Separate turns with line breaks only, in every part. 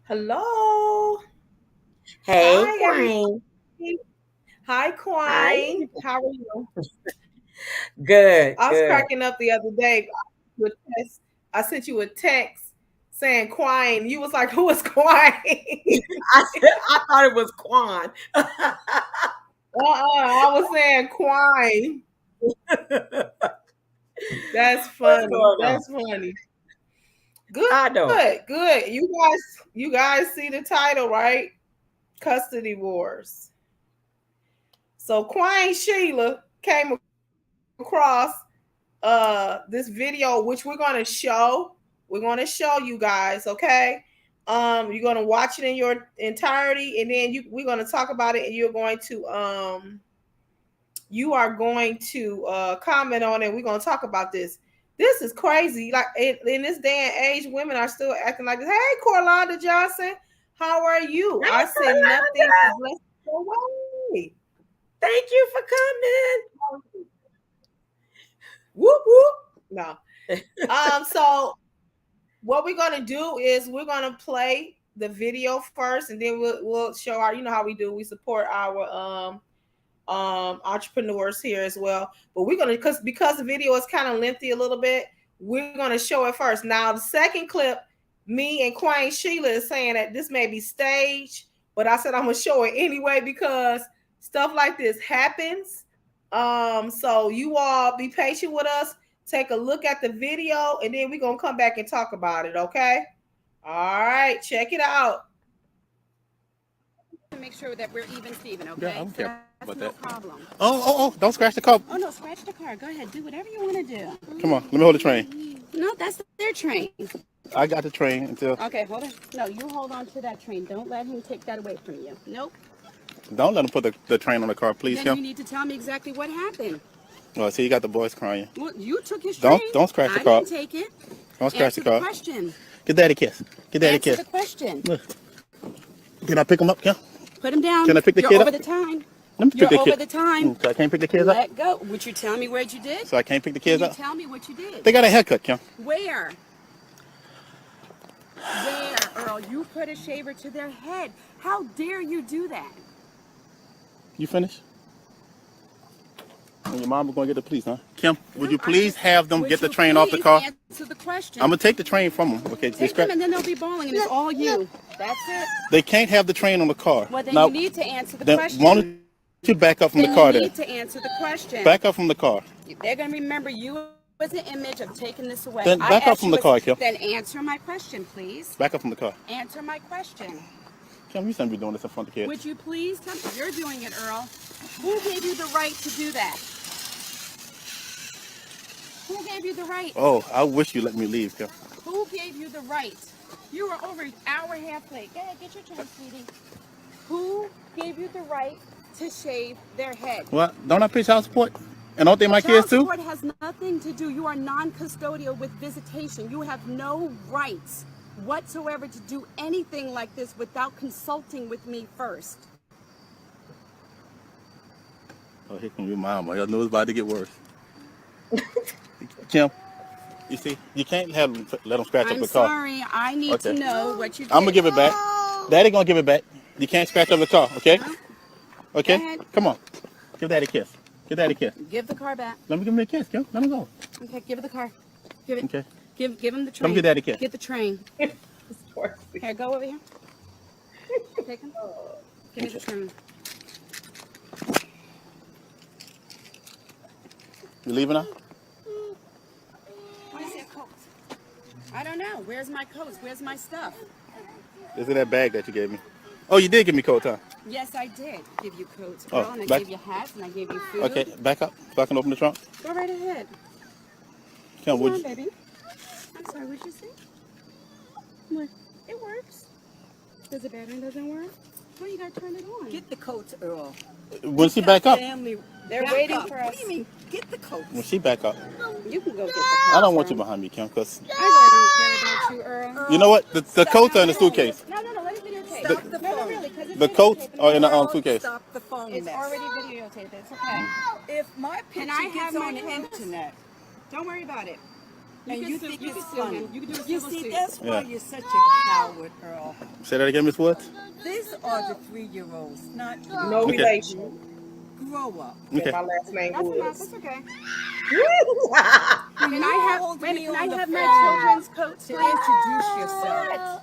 Hello.
Hey,
Hi,
Queen.
everybody. Hi,
Hi.
Quine. How are you?
Good,
I was
good.
cracking up the other day. I sent you a text saying Quine. You was like, who is Quine?
I thought it was Quan.
I was saying Quine. That's
What's
funny.
going on?
That's funny. Good,
I know.
good. You guys see the title, right? Custody Wars. So Quine Sheila came across this video which we're going to show you guys, okay? You're going to watch it in your entirety, and then we're going to talk about it, and you are going to comment on it. We're going to talk about this is crazy. Like in this day and age, women are still acting like this. Hey, Corlanda Johnson, how are you?
Hey,
I said nothing is
Yolanda.
less away.
Thank you for
Whoop whoop. No. So what we're gonna do is we're gonna play the video first, and then we'll show our. You know how we do. We support our entrepreneurs here as well. But we're gonna because the video is kind of lengthy a little bit. We're gonna show it first. Now the second clip, me and Queen Sheila is saying that this may be staged, but I said I'm gonna show it anyway because stuff like this happens. So you all be patient with us. Take a look at the video, and then we're gonna come back and talk about it. Okay. All right, check it out.
To make sure that we're even, Steven, okay?
Yeah, I don't
So
care
that's
about
no
that.
problem.
Oh, don't scratch the car.
Oh, no, scratch the car. Go ahead. Do whatever you want to do.
Come on, let me hold the train.
No, that's their train.
I got the train until.
Okay, hold on. No, you hold on to that train. Don't let him take that away from you. Nope.
Don't let him put the train on the car, please,
Then you
Kim.
need to tell me exactly what happened.
Oh, see, you got the boys crying.
Well, you took his train.
Don't scratch the
I
car.
didn't take it.
Don't scratch
Answer
the car.
question.
Get daddy a kiss. Get daddy a
Answer
kiss.
the question.
Look. Can I pick him up, Kim?
Put him down.
Can I pick the
You're
kid
over
up?
the time.
Let me
You're
pick the
over
kid.
the time.
So I can't pick the kids up?
Let go. Would you tell me what you did?
So I can't pick the
Can
kids
you
up?
tell me what you did?
They got a haircut, Kim.
Where? Where, Earl? You put a shaver to their head. How dare you do that?
You finished? And your mom is going to get the police, huh? Kim, would
No,
you please have them
would
get the
you
train off the
please
car?
answer the question.
I'm going to take the train from them. Okay,
Take them and then they'll be bawling and it's all you. That's it.
They can't have the train on the car.
Well, then
Now,
you need to answer the
then
question.
why don't you back up from the
Then
car
you
then?
need to answer the question.
Back up from the car.
They're going to remember you as an image of taking this away.
Then back up from the car, Kim.
Then answer my question, please.
Back up from the car.
Answer my question.
Kim, you shouldn't be doing this in front of the kids.
Would you please tell me? You're doing it, Earl. Who gave you the right to do that? Who gave you the right?
Oh, I wish you let me leave, Kim.
Who gave you the right? You were over an hour and a half late. Go ahead, get your turn, sweetie. Who gave you the right to shave their head?
What? Don't I pay child support? And don't they my kids too?
Child support has nothing to do. You are non-custodial with visitation. You have no rights whatsoever to do anything like this without consulting with me first.
Oh, here come your mama. I know it's about to get worse. Kim, you see, you can't let them scratch up
I'm
the car.
sorry. I need to know what you did.
I'm gonna give it back. Daddy gonna give it back. You can't scratch up the car, okay?
Huh?
Okay?
Go ahead.
Come on. Give daddy a kiss. Give daddy a kiss.
Give the car back.
Let me give him a kiss, Kim. Let him go.
Okay, give it the car. Give it.
Okay.
Give him the train.
Come get daddy a kiss.
Get the train. Here, go over here. Take him. Give me the train.
You leaving now?
Where's your coat? I don't know. Where's my coats? Where's my stuff?
Is it that bag that you gave me? Oh, you did give me coat, huh?
Yes, I did give you coats,
Oh,
girl, and I
back-
gave you hats, and I gave you food.
Okay, back up so I can open the trunk.
Go right ahead.
Kim,
Come
would
on,
you?
baby. I'm sorry, what'd you say? What? It works. Does the battery doesn't work? Well, you gotta turn it on.
Get the coats, Earl.
When she back up?
Family.
They're
back
waiting
up.
for
What
us.
do you mean? Get the coats.
When she back up.
You can go get the
I
coats.
don't want you
Earl.
behind me, Kim, because
I really don't care about you, Earl.
you know what? The coats are in the suitcase.
No, let me videotape.
Stop the
No,
phone.
really, because it's
The coats
videotaped.
are in the
Earl,
suitcase.
Stop the phone
It's
mess.
already videotaped. It's okay.
If my
Can
picture
I
gets
have my
on the
coats?
internet,
Don't worry about it.
And you think it's funny.
You can do a
You
civil
see,
suit.
that's why
Yeah.
you're such a coward, Earl.
Say that again, Miss Woods.
These are the 3-year-olds, not you.
No
Okay.
relation.
Grow up.
Okay.
My last name
That's enough.
Woods.
That's okay.
Can
Can I have? Wait a minute. Can I
on the
have
phone
my children's coats,
to
please?
introduce yourself?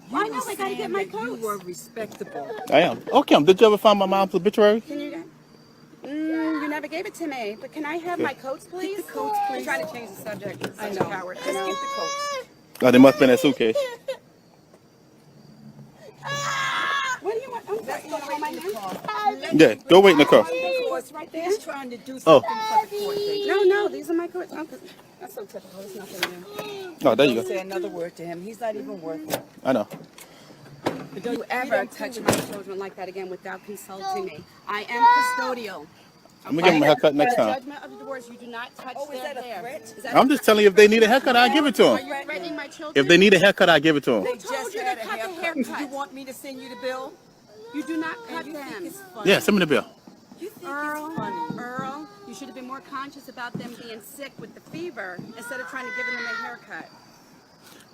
Why
You
not?
were
I gotta get
saying
my
that you
coats.
were respectable.
I am. Oh, Kim, did you ever find my mom's obituary?
Can you get? You never gave it to me. But can I have my coats, please?
Get the coats,
I'm
please.
trying to change the subject.
I
Such
know.
a coward.
Just get the coats.
Oh, they must have been in that suitcase.
What do you want? Oh,
Let's
you
go
want to hold my
wait in
hand?
the car.
Yeah, go wait in the car.
Coats right there.
He's trying to do
Oh.
something for the court date.
No, these are my coats. Oh, that's so typical. It's nothing new.
Oh, there you
Don't
go.
say another word to him. He's not even worth it.
I know.
But don't you ever
don't
touch
do
my children like that again without consulting me. I am custodial.
I'm gonna give them a haircut next time.
Judgment of the divorce, you do not touch
Oh, is
their
that a
hair.
threat?
Is that
I'm just telling you, if they need a haircut, I'll give it to
Are
them.
you threatening my children?
If they need a haircut, I'll give it to them.
They
told
just
you to
had a
cut the
haircut.
haircut?
You want me to send you the bill?
You do not cut
And you think
them.
it's funny?
Yeah, send me the bill.
You think
Earl,
it's funny?
Earl, you should have been more conscious about them being sick with the fever instead of trying to give them a haircut.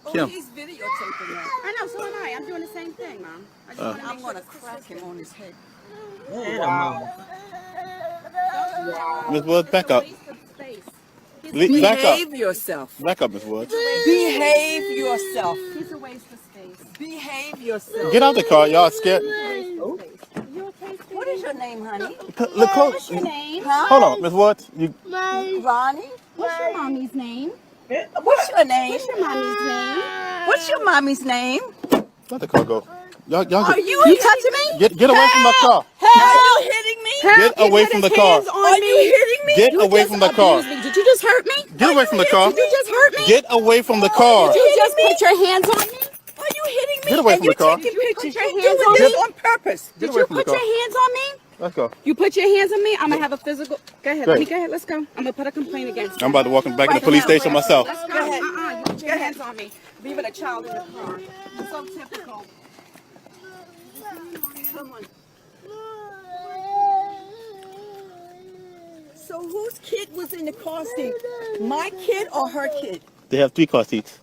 Oh,
Kim.
he's videotaping that.
I know, so am I. I'm doing the same thing, Mom. I just want to make
I'm
sure
gonna
it's
crack him on his head.
Miss Woods, back up.
He's
Back up.
Behave yourself.
Back up, Miss Woods.
Behave yourself.
a waste of space.
Behave yourself.
Get out the car. Y'all scared?
You okay, Steve?
What is your name, honey?
Look close.
What's your name?
Huh?
Hold on, Miss Woods. You
Ronnie?
What's your mommy's name?
What's your name?
What's your mommy's name?
What's your mommy's name?
let the car go. Y'all
Are
get,
you touching me?
get away from the car.
Are you hitting me?
Get away from the car.
Are you hitting me?
Get away from the car.
Did you just hurt me?
Get away from the car.
Did you just hurt me?
Get away from the car.
Did you just put your hands on me?
Are you hitting me?
Get away
And
from
you
the car.
taking pictures.
your
You
hands
doing
on
this
me?
on purpose.
Get
Did
away
you
from the
put your
car.
hands on me?
Let's go.
You put your hands on me? I'm gonna have a physical. Go ahead.
Go
Let me
ahead.
go ahead. Let's go. I'm gonna put a complaint against you.
I'm about to walk him back to the police station myself.
Let's go.
Go ahead.
You put your hands on me. Leaving a child in the car. It's so typical.
Come on. So whose kid was in the car seat? My kid or her kid?
They have 3 car seats.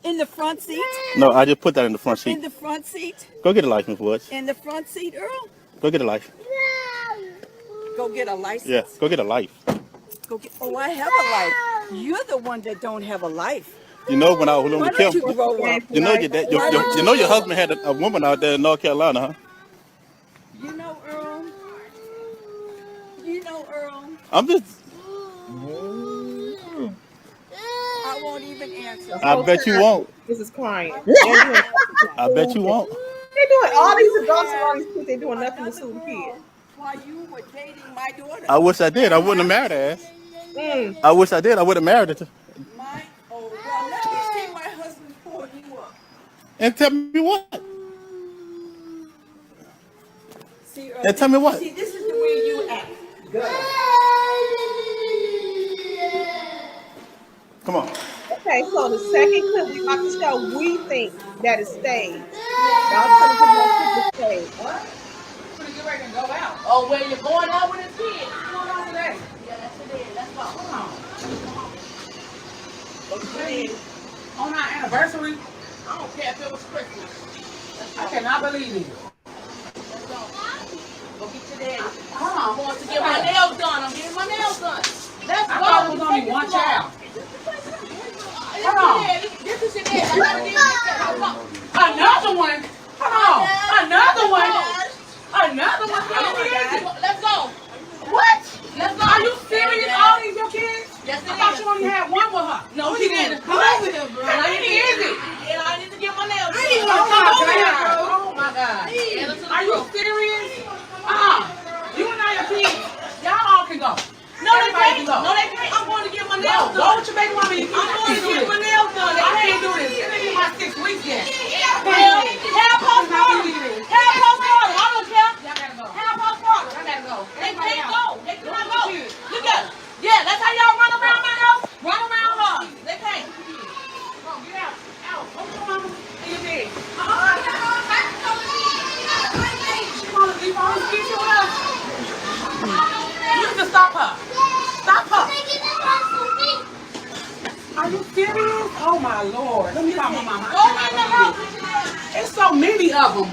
In the front seat?
No, I just put that in the front
In
seat.
the front seat?
Go get a life, Miss Woods.
In the front seat, Earl?
Go get a life.
Go get a license.
Yeah, go get a life.
Go get. Oh, I have a life. You're the one that don't have a life.
You know when I was living
Why
with
don't
Kim,
you grow up?
you know your husband had a woman out there in North Carolina, huh?
You know, Earl. You know, Earl.
I'm just.
I won't even answer.
I bet you won't.
This is crying.
I bet you won't.
They're doing all these adults and all these kids. They're doing nothing to sue the kid.
While you were dating my daughter.
I wish I did. I wouldn't have married her ass. I wish I did. I would have married her.
Oh, well, let me see my husband pull you up.
And tell me what?
See, Earl,
And tell me what?
See, this is the way you act.
Come on.
Okay, so the second clip we about to show, we think that is staged. Y'all trying to put that clip to stage. What?
Oh, where you going out with his kids? What's going on today? Yeah, that's today. Let's go. Come on. On our anniversary? I don't care if it was Christmas. I cannot believe it. Let's go. Go get your daddy. Come on, I'm going to get my nails done. I'm getting my nails done. Let's go. I thought it was only one child. Come on. This is your daddy. I gotta get this. Another one. Come on. Another one. Another one. Let's go. What? Let's go. Are you serious? All these your kids? Yes, I thought you only had one with her. No, she didn't. Come over here, bro. How many is it? Yeah, I need to get my nails done. Oh my God. Are you serious? You and all your kids. Y'all all can go. No, they can't. No, they can't. I'm going to get my nails done. Go with your baby mama. I'm going to get my nails done. I can't do this. This ain't my 6 weeks yet. Hell, postpartum. Hell, postpartum. I don't care. Y'all gotta go. Hell, postpartum. I gotta go. They can't go. They cannot go. Look at it. Yeah, that's how y'all run around my house. Run around her. They can't. Come on, get out. Out. Go with your mama and your bed. She wanna sleep on the street with us. You need to stop her. Stop her. Are you serious? Oh my Lord. Let me call my mama. Go in the house. It's so many of them.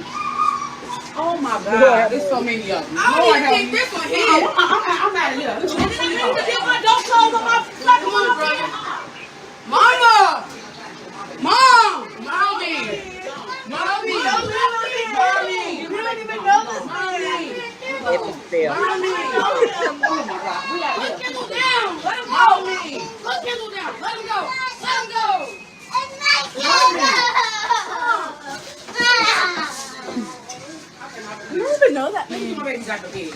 Oh my God. There's so many of them. I don't even think this one here. I'm out of here. Listen, don't close on my fucking brother. Mama. Mom. Mommy. Mommy. Mommy. You don't even know this. Mommy.
It was still.
Mommy. Oh my God. We got to Kendall down. Let him go. Put Kendall down. Let him go. Let him go.
You don't even know that.
My baby got the bed.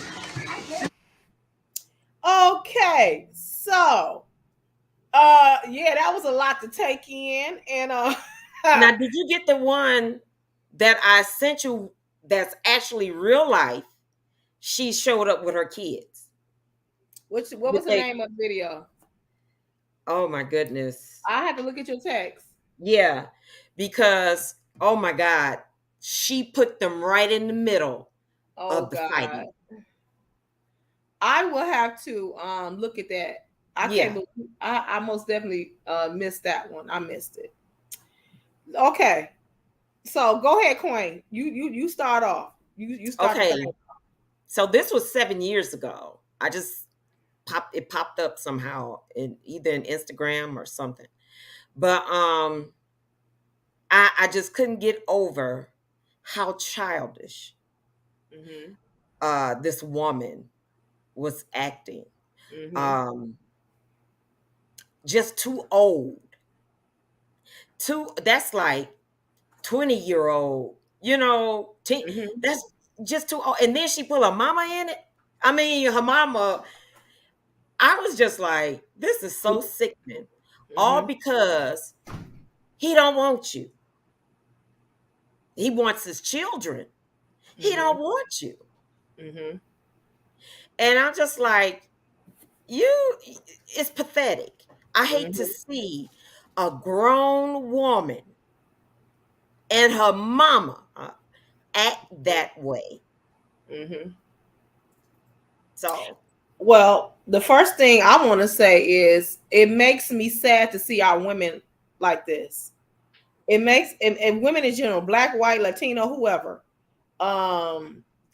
Okay, so yeah, that was a lot to take in. And
Now, did you get the one that I sent you that's actually real life? She showed up with her kids.
what was the name of the video?
Oh my goodness.
I had to look at your text.
Yeah, because oh my God, she put them right in the middle of the fighting.
I will have to look at that. I most definitely missed that one. I missed it. Okay, so go ahead, Queen. You start off. You start.
Okay. So this was 7 years ago. I just popped up somehow in either in Instagram or something. But I just couldn't get over how childish this woman was acting. Just too old. That's like 20-year-old, that's just too old. And then she put her mama in it. I mean, her mama, I was just like, this is so sickening. All because he don't want you. He wants his children. He don't want you. And I'm just like, it's pathetic. I hate to see a grown woman and her mama act that way. So,
well, the first thing I want to say is it makes me sad to see our women like this. It makes and women in general, Black, white, Latino, whoever.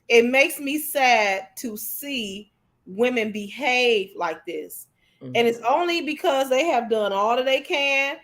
It makes me sad to see women behave like this. And it's only because they have done all that they can.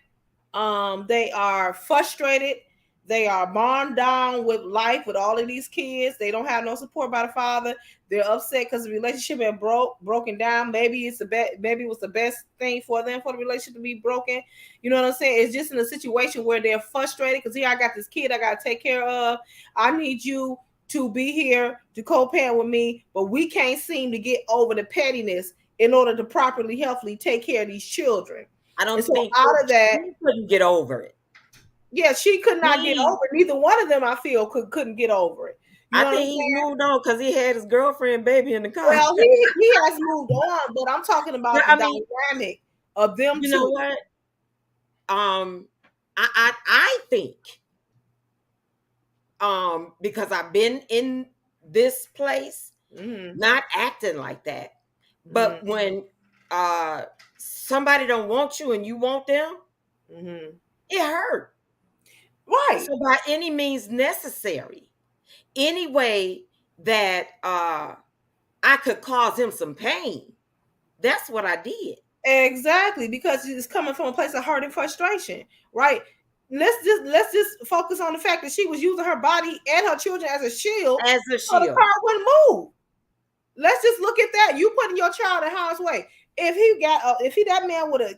They are frustrated. They are bogged down with life with all of these kids. They don't have no support by the father. They're upset because the relationship had broken down. Maybe it was the best thing for them for the relationship to be broken. You know what I'm saying? It's just in a situation where they're frustrated because here I got this kid I got to take care of. I need you to be here to co-parent with me, but we can't seem to get over the pettiness in order to properly, healthily take care of these children.
I don't
think
out of that she couldn't get over it.
Yeah, she could not get over it. Neither one of them, I feel, couldn't get over it.
I think he moved on because he had his girlfriend baby in the car.
Well, he has moved on, but I'm talking about the dynamic of them two.
You know what? I think because I've been in this place, not acting like that. But when somebody don't want you and you want them, it hurt.
Right.
So by any means necessary, any way that I could cause him some pain, that's what I did.
Exactly, because it's coming from a place of hurt and frustration, right? Let's just focus on the fact that she was using her body and her children as a shield. So the car wouldn't move. Let's just look at that. You putting your child in harm's way. If that man would have,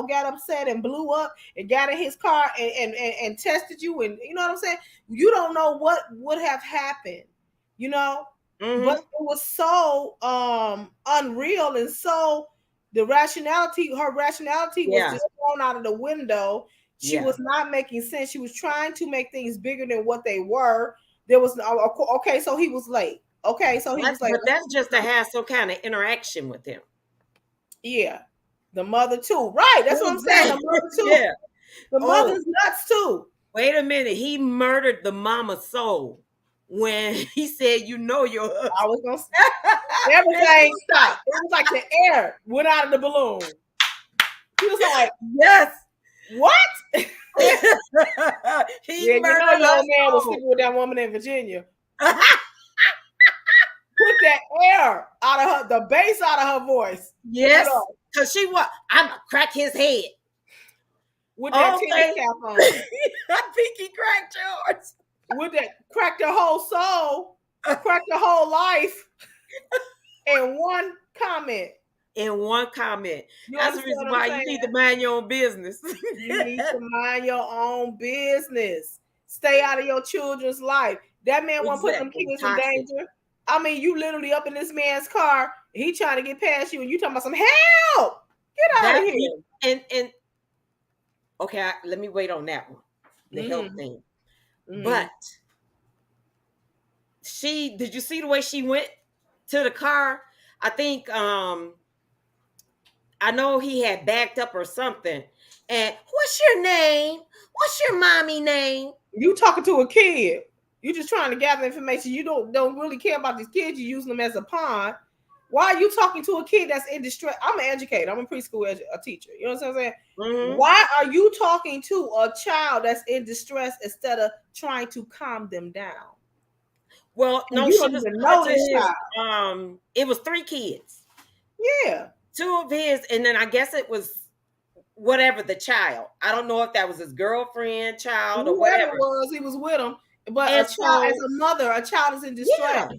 got upset and blew up and got in his car and tested you, and you know what I'm saying, you don't know what would have happened, But it was so unreal, and so her rationality was just thrown out of the window. She was not making sense. She was trying to make things bigger than what they were. There was okay, so he was late. Okay, so he was like,
but that's just to have some kind of interaction with him.
Yeah, the mother too. Right, that's what I'm saying. The mother too. Yeah, the mother's nuts too.
Wait a minute, he murdered the mama's soul when he said, "You know your husband."
I was gonna say everything stopped. It was like the air went out of the balloon. He was like,
Yes.
what?
He
Yeah, you know
murdered
your
her
old man was
soul.
sleeping with that woman in Virginia. Put that air out of her, the bass out of her voice.
Yes,
You know,
because she was. I'm gonna crack his head.
with that
Okay.
tinted cap on.
I think he cracked yours.
With that, crack the whole soul, crack the whole life in one comment.
In one comment.
You
That's the
understand
reason
what I'm
why
saying?
you need to mind your own business.
You need to mind your own business. Stay out of your children's life. That man won't put them
Exactly.
kids
Toxic.
in danger. I mean, you literally up in this man's car. He trying to get past you, and you talking about some help. Get out of here.
And okay, let me wait on that one. The help thing. But did you see the way she went to the car? I think I know he had backed up or something. And what's your name? What's your mommy name?
You talking to a kid. You just trying to gather information. You don't really care about these kids. You using them as a pawn. Why are you talking to a kid that's in distress? I'm an educator. I'm a preschool a teacher. You know what I'm saying?
Mm-hmm.
Why are you talking to a child that's in distress instead of trying to calm them down?
Well, no,
you
she
don't
was
even know this
child. It was 3 kids.
Yeah.
2 of his, and then I guess it was whatever the child. I don't know if that was his girlfriend, child, or whatever
it was. He was with him. But
and
a child, as a mother, a child is in distress.
Yeah.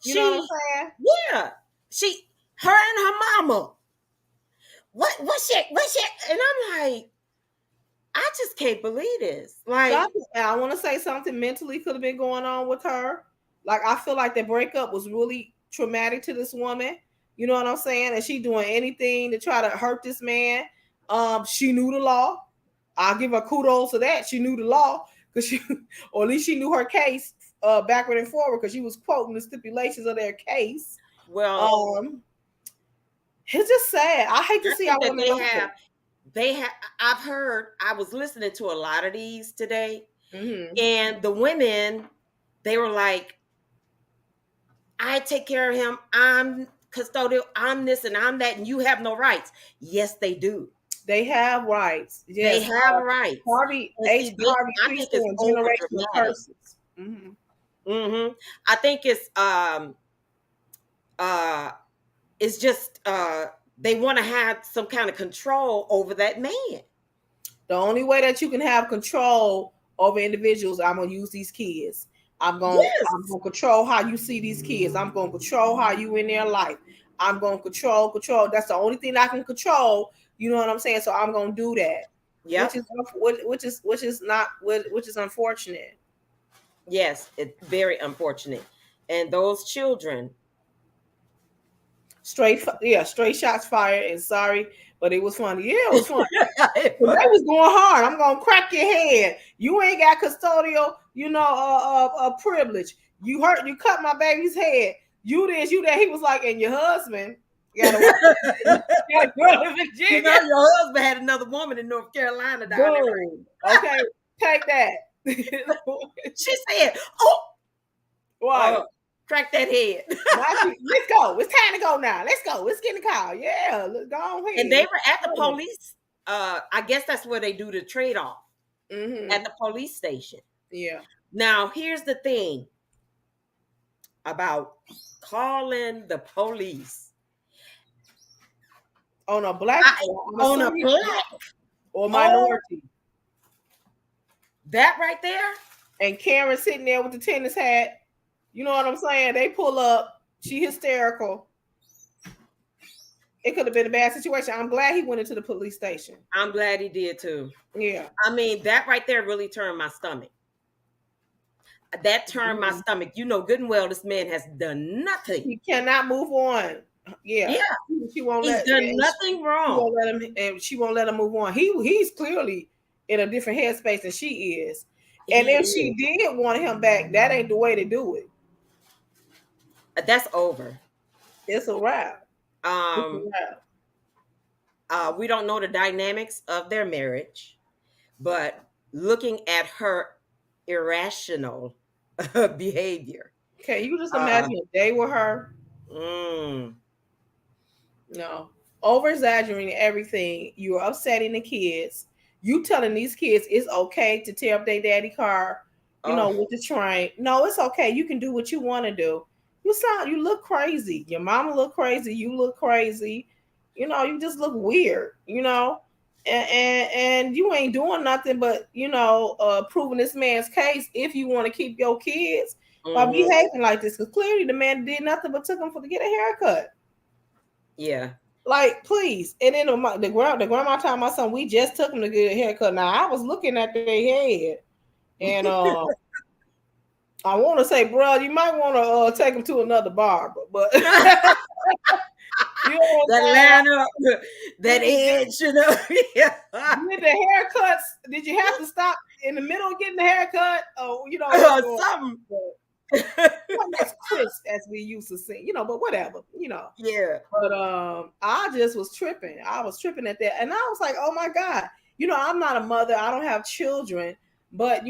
You know what I'm saying?
Yeah. Her and her mama. What's shit? And I'm like, I just can't believe this. Like,
I want to say something mentally could have been going on with her. Like, I feel like the breakup was really traumatic to this woman. You know what I'm saying? And she doing anything to try to hurt this man. She knew the law. I'll give her kudos to that. She knew the law because or at least she knew her case backward and forward because she was quoting the stipulations of their case.
Well,
it's just sad. I hate to see how women
they have. I've heard. I was listening to a lot of these today,
mm-hmm.
and the women, they were like, "I take care of him. I'm custodial. I'm this and I'm that, and you have no rights." Yes, they do.
They have rights. Yes,
they have rights.
Harvey
I think it's generational curses. Mm-hmm. Mm-hmm. I think it's just they want to have some kind of control over that man.
The only way that you can have control over individuals, I'm gonna use these kids. I'm gonna control how you see these kids. I'm gonna control how you in their life. I'm gonna control. That's the only thing I can control. You know what I'm saying? So I'm gonna do that. Yeah. Which is unfortunate.
Yes, it's very unfortunate. And those children.
Straight shots fired. And sorry, but it was funny. Yeah, it was funny. They was going hard. I'm gonna crack your head. You ain't got custodial, privilege. You cut my baby's head. You this, you that. He was like, and your husband. Your
husband had another woman in North Carolina down there.
Okay, take that.
She said, "Oh,
what?
Crack that head."
Let's go. It's time to go now. Let's go. Let's get in the car. Yeah, let's go ahead.
And they were at the police. I guess that's where they do the trade off at the police station.
Yeah.
Now, here's the thing about calling the police
on a black or minority.
That right there.
And Karen sitting there with the tennis hat. You know what I'm saying? They pull up. She hysterical. It could have been a bad situation. I'm glad he went into the police station.
I'm glad he did too.
Yeah.
I mean, that right there really turned my stomach. That turned my stomach. You know good and well this man has done nothing.
He cannot move on. Yeah. She won't
He's done nothing wrong.
She won't let him move on. He's clearly in a different headspace than she is. And if she did want him back, that ain't the way to do it.
That's over.
It's a wrap.
We don't know the dynamics of their marriage, but looking at her irrational behavior.
Okay, you just imagine a day with her.
No.
over exaggerating everything. You're upsetting the kids. You telling these kids it's okay to tear up their daddy car, with the train. No, it's okay. You can do what you want to do. You look crazy. Your mama look crazy. You look crazy. You just look weird, and you ain't doing nothing but, proving this man's case if you want to keep your kids by behaving like this. Because clearly the man did nothing but took them to get a haircut.
Yeah.
Like, please. And then the grandma told my son, we just took him to get a haircut. Now, I was looking at their head, and I want to say, bro, you might want to take him to another barber, but
that line up, that edge,
Yeah. With the haircuts, did you have to stop in the middle of getting the haircut? Oh,
something.
That's crisp, as we used to say, but whatever,
Yeah.
But I just was tripping. I was tripping at that, and I was like, oh my God, I'm not a mother. I don't have children, but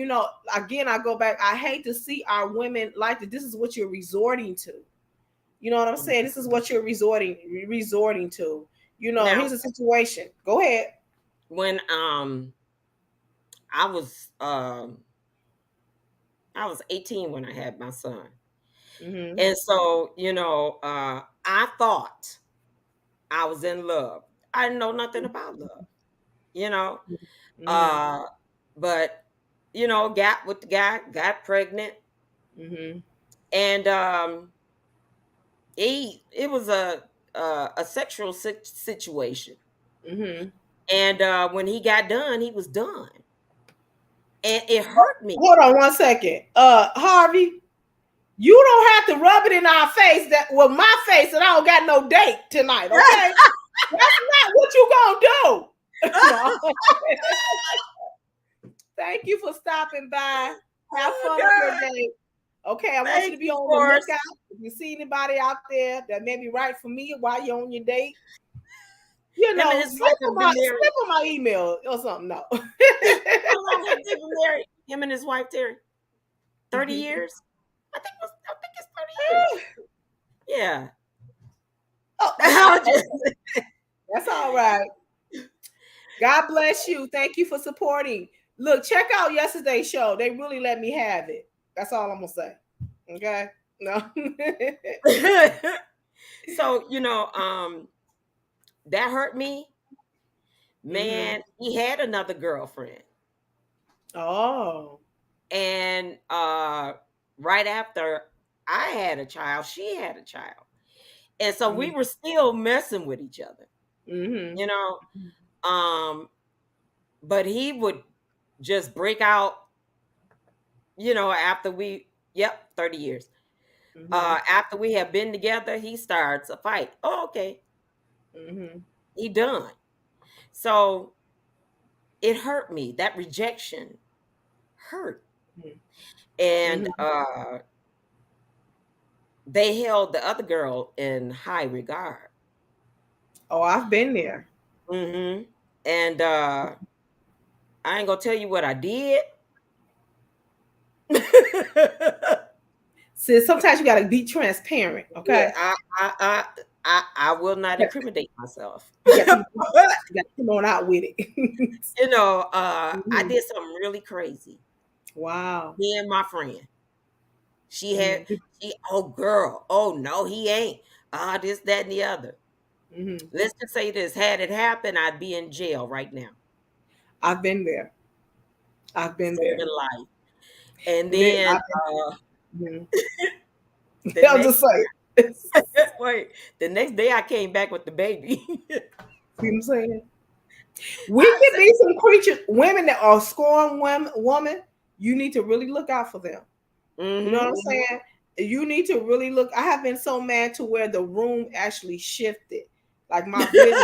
again, I go back. I hate to see our women like that. This is what you're resorting to. You know what I'm saying? This is what you're resorting to. Now, here's a situation. Go ahead.
When I was 18 when I had my son.
Mm-hmm.
And so, I thought I was in love. I didn't know nothing about love,
Mm-hmm.
but, got with the guy, got pregnant.
Mm-hmm.
And it was a sexual situation.
Mm-hmm.
And when he got done, he was done. And it hurt me.
Hold on 1 second. Harvey, you don't have to rub it in our face my face that I don't got no date tonight, okay? That's not what you gonna do. Thank you for stopping by. Have fun on your date. Okay, I want you to be on the lookout. If you see anybody out there that may be right for me while you're on your date, slip on my email or something. No.
How long have they been married? Him and his wife, Terry? 30 years? I think it's 30 years. Yeah.
Oh, that's all right. God bless you. Thank you for supporting. Look, check out yesterday's show. They really let me have it. That's all I'm gonna say. Okay. No.
So, that hurt me. Man, he had another girlfriend.
Oh.
And right after I had a child, she had a child. And so we were still messing with each other.
Mm-hmm.
But he would just break out, after 30 years.
Mm-hmm.
After we have been together, he starts a fight. Oh, okay.
Mm-hmm.
He done. So it hurt me. That rejection hurt. Mm-hmm. And they held the other girl in high regard.
Oh, I've been there.
Mm-hmm. And I ain't gonna tell you what I did.
Sis, sometimes you gotta be transparent, okay?
Yeah, I will not incriminate myself.
You gotta come on out with it.
I did something really crazy.
Wow.
Me and my friend. Oh no, he ain't. This, that, and the other. Mm-hmm. Let's just say this. Had it happened, I'd be in jail right now.
I've been there. Life.
And then
I'll just say
wait, the next day I came back with the baby.
See what I'm saying? We can be some women that are scorn woman. You need to really look out for them. Mm-hmm. You know what I'm saying? You need to really look. I have been so mad to where the room actually shifted. Like my vision,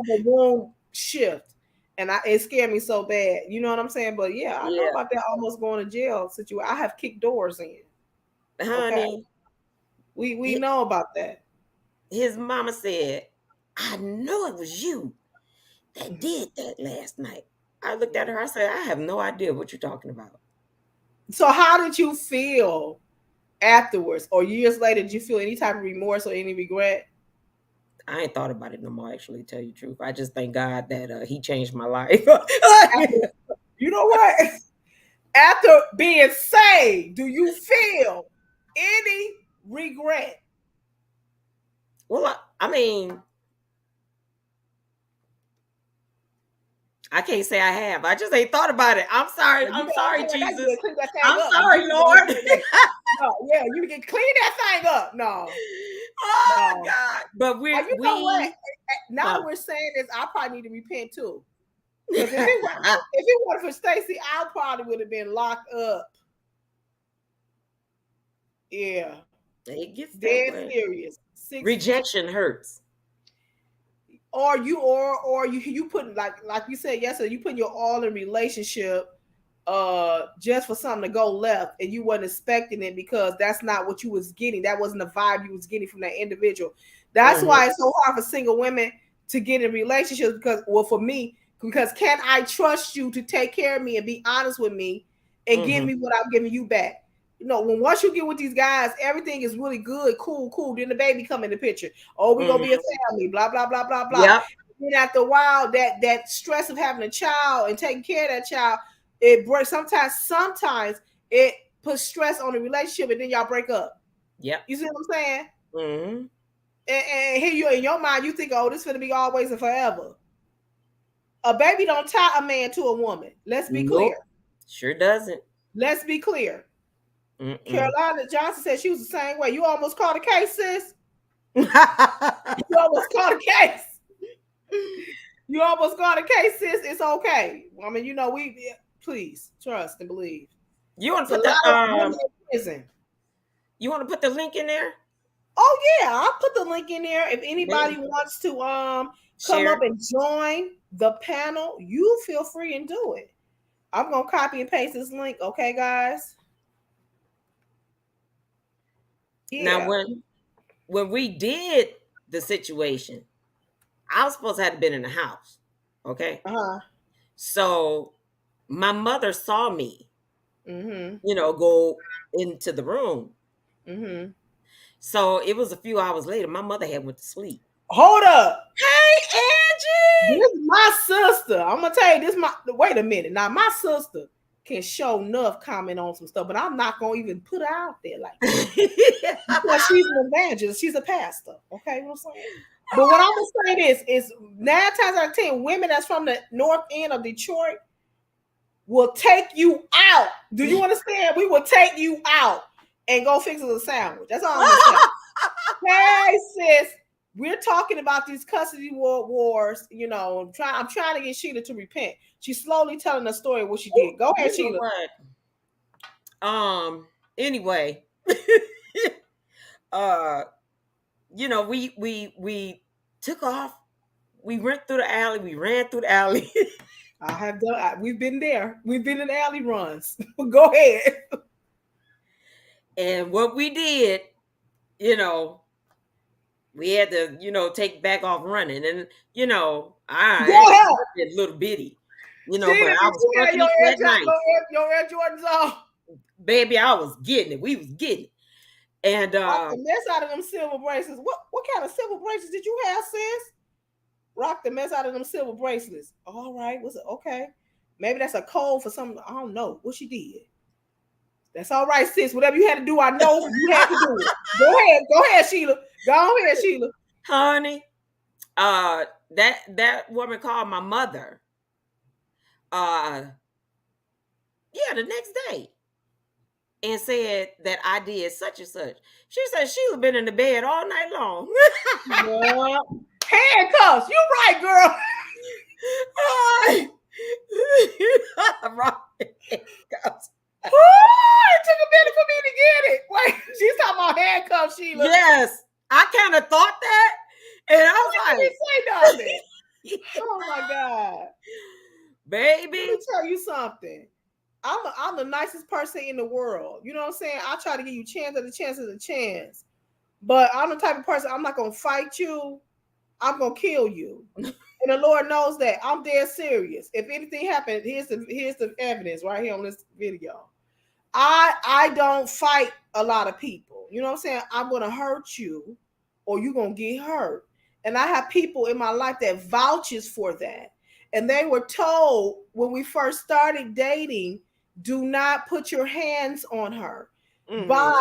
the room shift. And it scared me so bad. You know what I'm saying? But I know about that almost going to jail situation. I have kicked doors in.
Honey.
Okay? We know about that.
His mama said, I know it was you that did that last night. I looked at her, I said, I have no idea what you're talking about.
So how did you feel afterwards or years later? Did you feel any type of remorse or any regret?
I ain't thought about it no more, actually, to tell you the truth. I just thank God that he changed my life.
You know what? After being saved, do you feel any regret?
Well, I mean, I can't say I have. I just ain't thought about it. I'm sorry. I'm sorry, Jesus. I'm sorry, Lord.
No, yeah, you can clean that thing up. No.
Oh
No.
God. But
You know what? Now
No.
that we're saying this, I probably need to repent too. Because if it wasn't for Stacy, I probably would have been locked up. Yeah.
It gets
Dead
that way.
serious.
Rejection hurts.
Or you put like you said yesterday, you put your all in relationship just for something to go left, and you wasn't expecting it because that's not what you was getting. That wasn't the vibe you was getting from that individual. That's why it's so hard for single women to get in relationships because, well, for me, because can I trust you to take care of me and be honest with me and give me what I'm giving you back? You know, when once you get with these guys, everything is really good, cool. Then the baby come in the picture. Oh, we're gonna be a family, blah, blah, blah, blah, blah.
Yep.
And after a while, that stress of having a child and taking care of that child, it breaks. Sometimes it puts stress on the relationship, and then y'all break up.
Yep.
You see what I'm saying?
Mm-hmm.
And here you in your mind, you think, oh, this is gonna be always and forever. A baby don't tie a man to a woman. Let's be clear.
Sure doesn't.
Let's be clear. Carolina Johnson said she was the same way. You almost caught a case, sis. You almost caught a case. You almost got a case, sis. It's okay. I mean, you know, please trust and believe.
You want to put the you want to put the link in there?
Oh yeah, I'll put the link in there. If anybody wants to come up and join the panel, you feel free and do it. I'm gonna copy and paste this link, okay, guys?
Yeah. Now, when we did the situation, I was supposed to have been in the house. Okay. So my mother saw me, you know, go into the room. So it was a few hours later. My mother had went to sleep.
Hold up.
Hey, Angie.
This is my sister. I'm gonna tell you this. Wait a minute. Now my sister can show enough comment on some stuff, but I'm not gonna even put her out there like that. Because she's an evangelist. She's a pastor. Okay, you know what I'm saying? But what I'm gonna say this is 9 times out of 10, women that's from the north end of Detroit will take you out. Do you understand? We will take you out and go fix us a sandwich. That's all I'm gonna say. Hey, sis, we're talking about these custody wars. You know, I'm trying to get Sheila to repent. She's slowly telling the story of what she did. Go ahead, Sheila.
Anyway, you know, we took off. We went through the alley. We ran through the alley.
I have done. We've been there. We've been in alley runs. Go ahead.
And what we did, you know, we had to, you know, take back off running, and you know, I did little bitty, you know, but I was fucking it that night.
Your Air Jordans on,
baby. I was getting it. We was getting it, and
rock the mess out of them silver bracelets. What kind of silver bracelets did you have, sis? Rock the mess out of them silver bracelets. All right, was it okay? Maybe that's a code for something. I don't know what she did. That's all right, sis. Whatever you had to do, I know you had to do it. Go ahead, Sheila. Go ahead, Sheila.
Honey, that woman called my mother. Yeah, the next day, and said that I did such and such. She said Sheila been in the bed all night long.
Handcuffs. You right, girl.
Handcuffs.
It took a minute for me to get it. Wait, she's talking about handcuffs, Sheila.
Yes, I kind of thought that, and I was like,
say nothing. Oh my God,
baby.
Let me tell you something. I'm the nicest person in the world. You know what I'm saying? I try to give you chance of the chance of the chance, but I'm the type of person, I'm not gonna fight you. I'm gonna kill you. And the Lord knows that. I'm dead serious. If anything happened, here's the evidence right here on this video. I don't fight a lot of people. You know what I'm saying? I'm gonna hurt you, or you're gonna get hurt. and I have people in my life that vouches for that. And they were told when we first started dating, do not put your hands on her by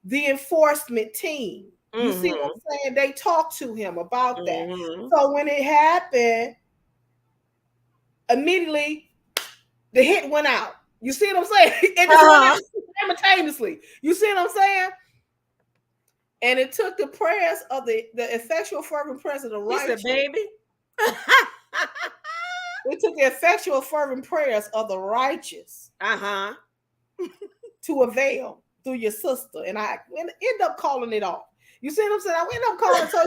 the enforcement team. You see what I'm saying? They talked to him about that. So when it happened, immediately the hit went out. You see what I'm saying? It just went out simultaneously. You see what I'm saying? And it took the prayers of the effectual fervent prayers of the righteous.
He said, baby.
It took the effectual fervent prayers of the righteous to avail through your sister. And I end up calling it off. You see what I'm saying? I end up calling it. So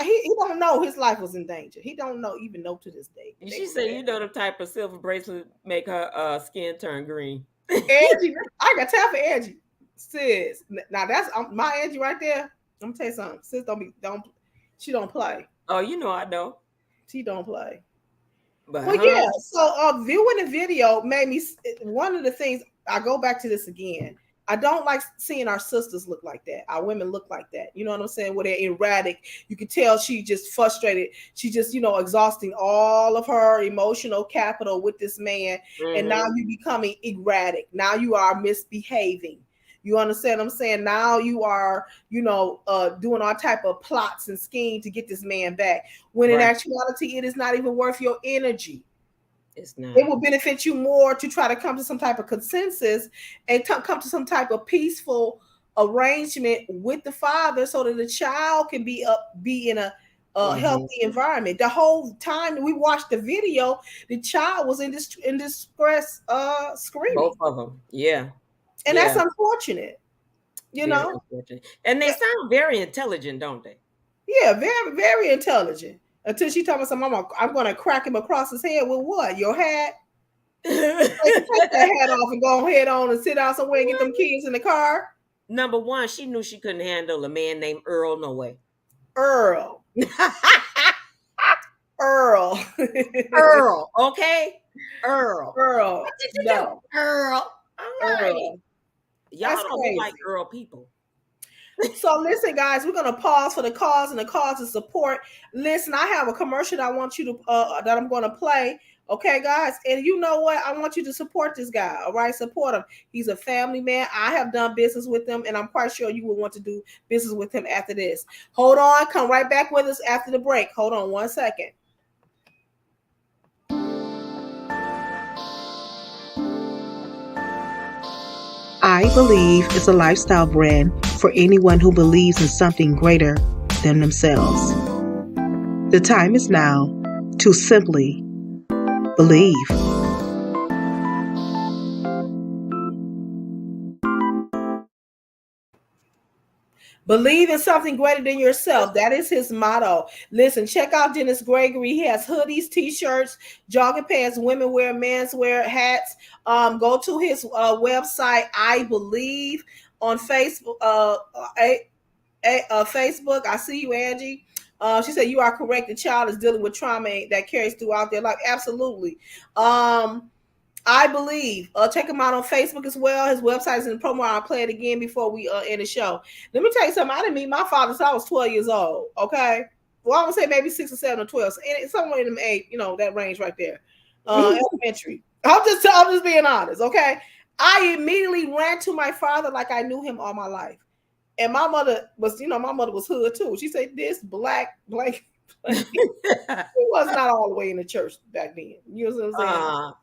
he don't know his life was in danger. He don't even know to this day.
She said, you know, the type of silver bracelet make her skin turn green.
Angie, I got time for Angie. Sis, now that's my Angie right there. I'm gonna tell you something. Sis she don't play.
Oh, you know I know.
She don't play.
But
yeah, so viewing the video made me, one of the things, I go back to this again. I don't like seeing our sisters look like that. Our women look like that. You know what I'm saying? Where they're erratic. You can tell she just frustrated. She just, exhausting all of her emotional capital with this man. And now you becoming erratic. Now you are misbehaving. You understand what I'm saying? Now you are, doing all type of plots and schemes to get this man back. When in actuality, it is not even worth your energy.
It's not.
It will benefit you more to try to come to some type of consensus and come to some type of peaceful arrangement with the father so that the child can be in a healthy environment. The whole time that we watched the video, the child was in distress, screaming.
Both of them, yeah.
And that's unfortunate,
unfortunate. And they sound very intelligent, don't they?
Yeah, very, very intelligent. Until she told me, "Mama, I'm going to crack him across his head with what? Your hat? Take that hat off and go ahead on and sit down somewhere and get them kids in the car."
Number one, she knew she couldn't handle a man named Earl no way.
Earl.
Okay? Earl.
What
did you do? Earl. All right.
Earl.
Y'all don't be like Earl people.
So listen, guys, we're gonna pause for the cause and the cause of support. Listen, I have a commercial that I want you to that I'm gonna play. Okay, guys, and you know what? I want you to support this guy. All right, support him. He's a family man. I have done business with him, and I'm quite sure you will want to do business with him after this. Hold on, come right back with us after the break. Hold on 1 second. I Believe is a lifestyle brand for anyone who believes in something greater than themselves. The time is now to simply believe. Believe in something greater than yourself. That is his motto. Listen, check out Dennis Gregory. He has hoodies, t-shirts, jogging pants, women wear, men's wear, hats. Go to his website, I Believe, on Facebook. Facebook. I see you, Angie. She said, you are correct. The child is dealing with trauma that carries throughout their life. Absolutely. I Believe. Check him out on Facebook as well. His website is in the promo. I'll play it again before we end the show. Let me tell you something. I didn't meet my father until I was 12 years old. Okay. Well, I would say maybe 6 or 7 or 12. So somewhere in the 8, that range right there. Elementary. I'm just being honest. Okay. I immediately ran to my father like I knew him all my life. And my mother was, my mother was hood too. She said, this black. He was not all the way in the church back then. You know what I'm saying?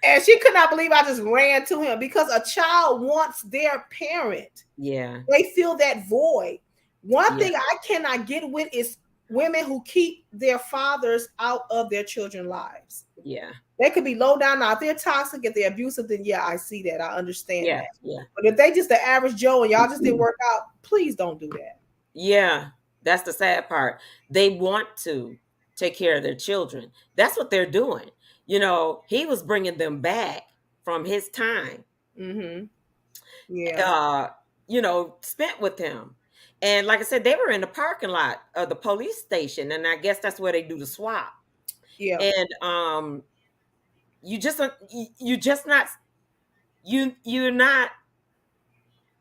And she could not believe I just ran to him because a child wants their parent.
Yeah.
They feel that void. One thing I cannot get with is women who keep their fathers out of their children's lives.
Yeah.
They could be low down. Now, if they're toxic, if they're abusive, then I see that. I understand that.
Yeah.
But if they just the average Joe and y'all just didn't work out, please don't do that.
Yeah. That's the sad part. They want to take care of their children. That's what they're doing. He was bringing them back from his time.
Mm-hmm. Yeah.
Spent with him. And like I said, they were in the parking lot of the police station. And I guess that's where they do the swap.
Yeah.
And you're not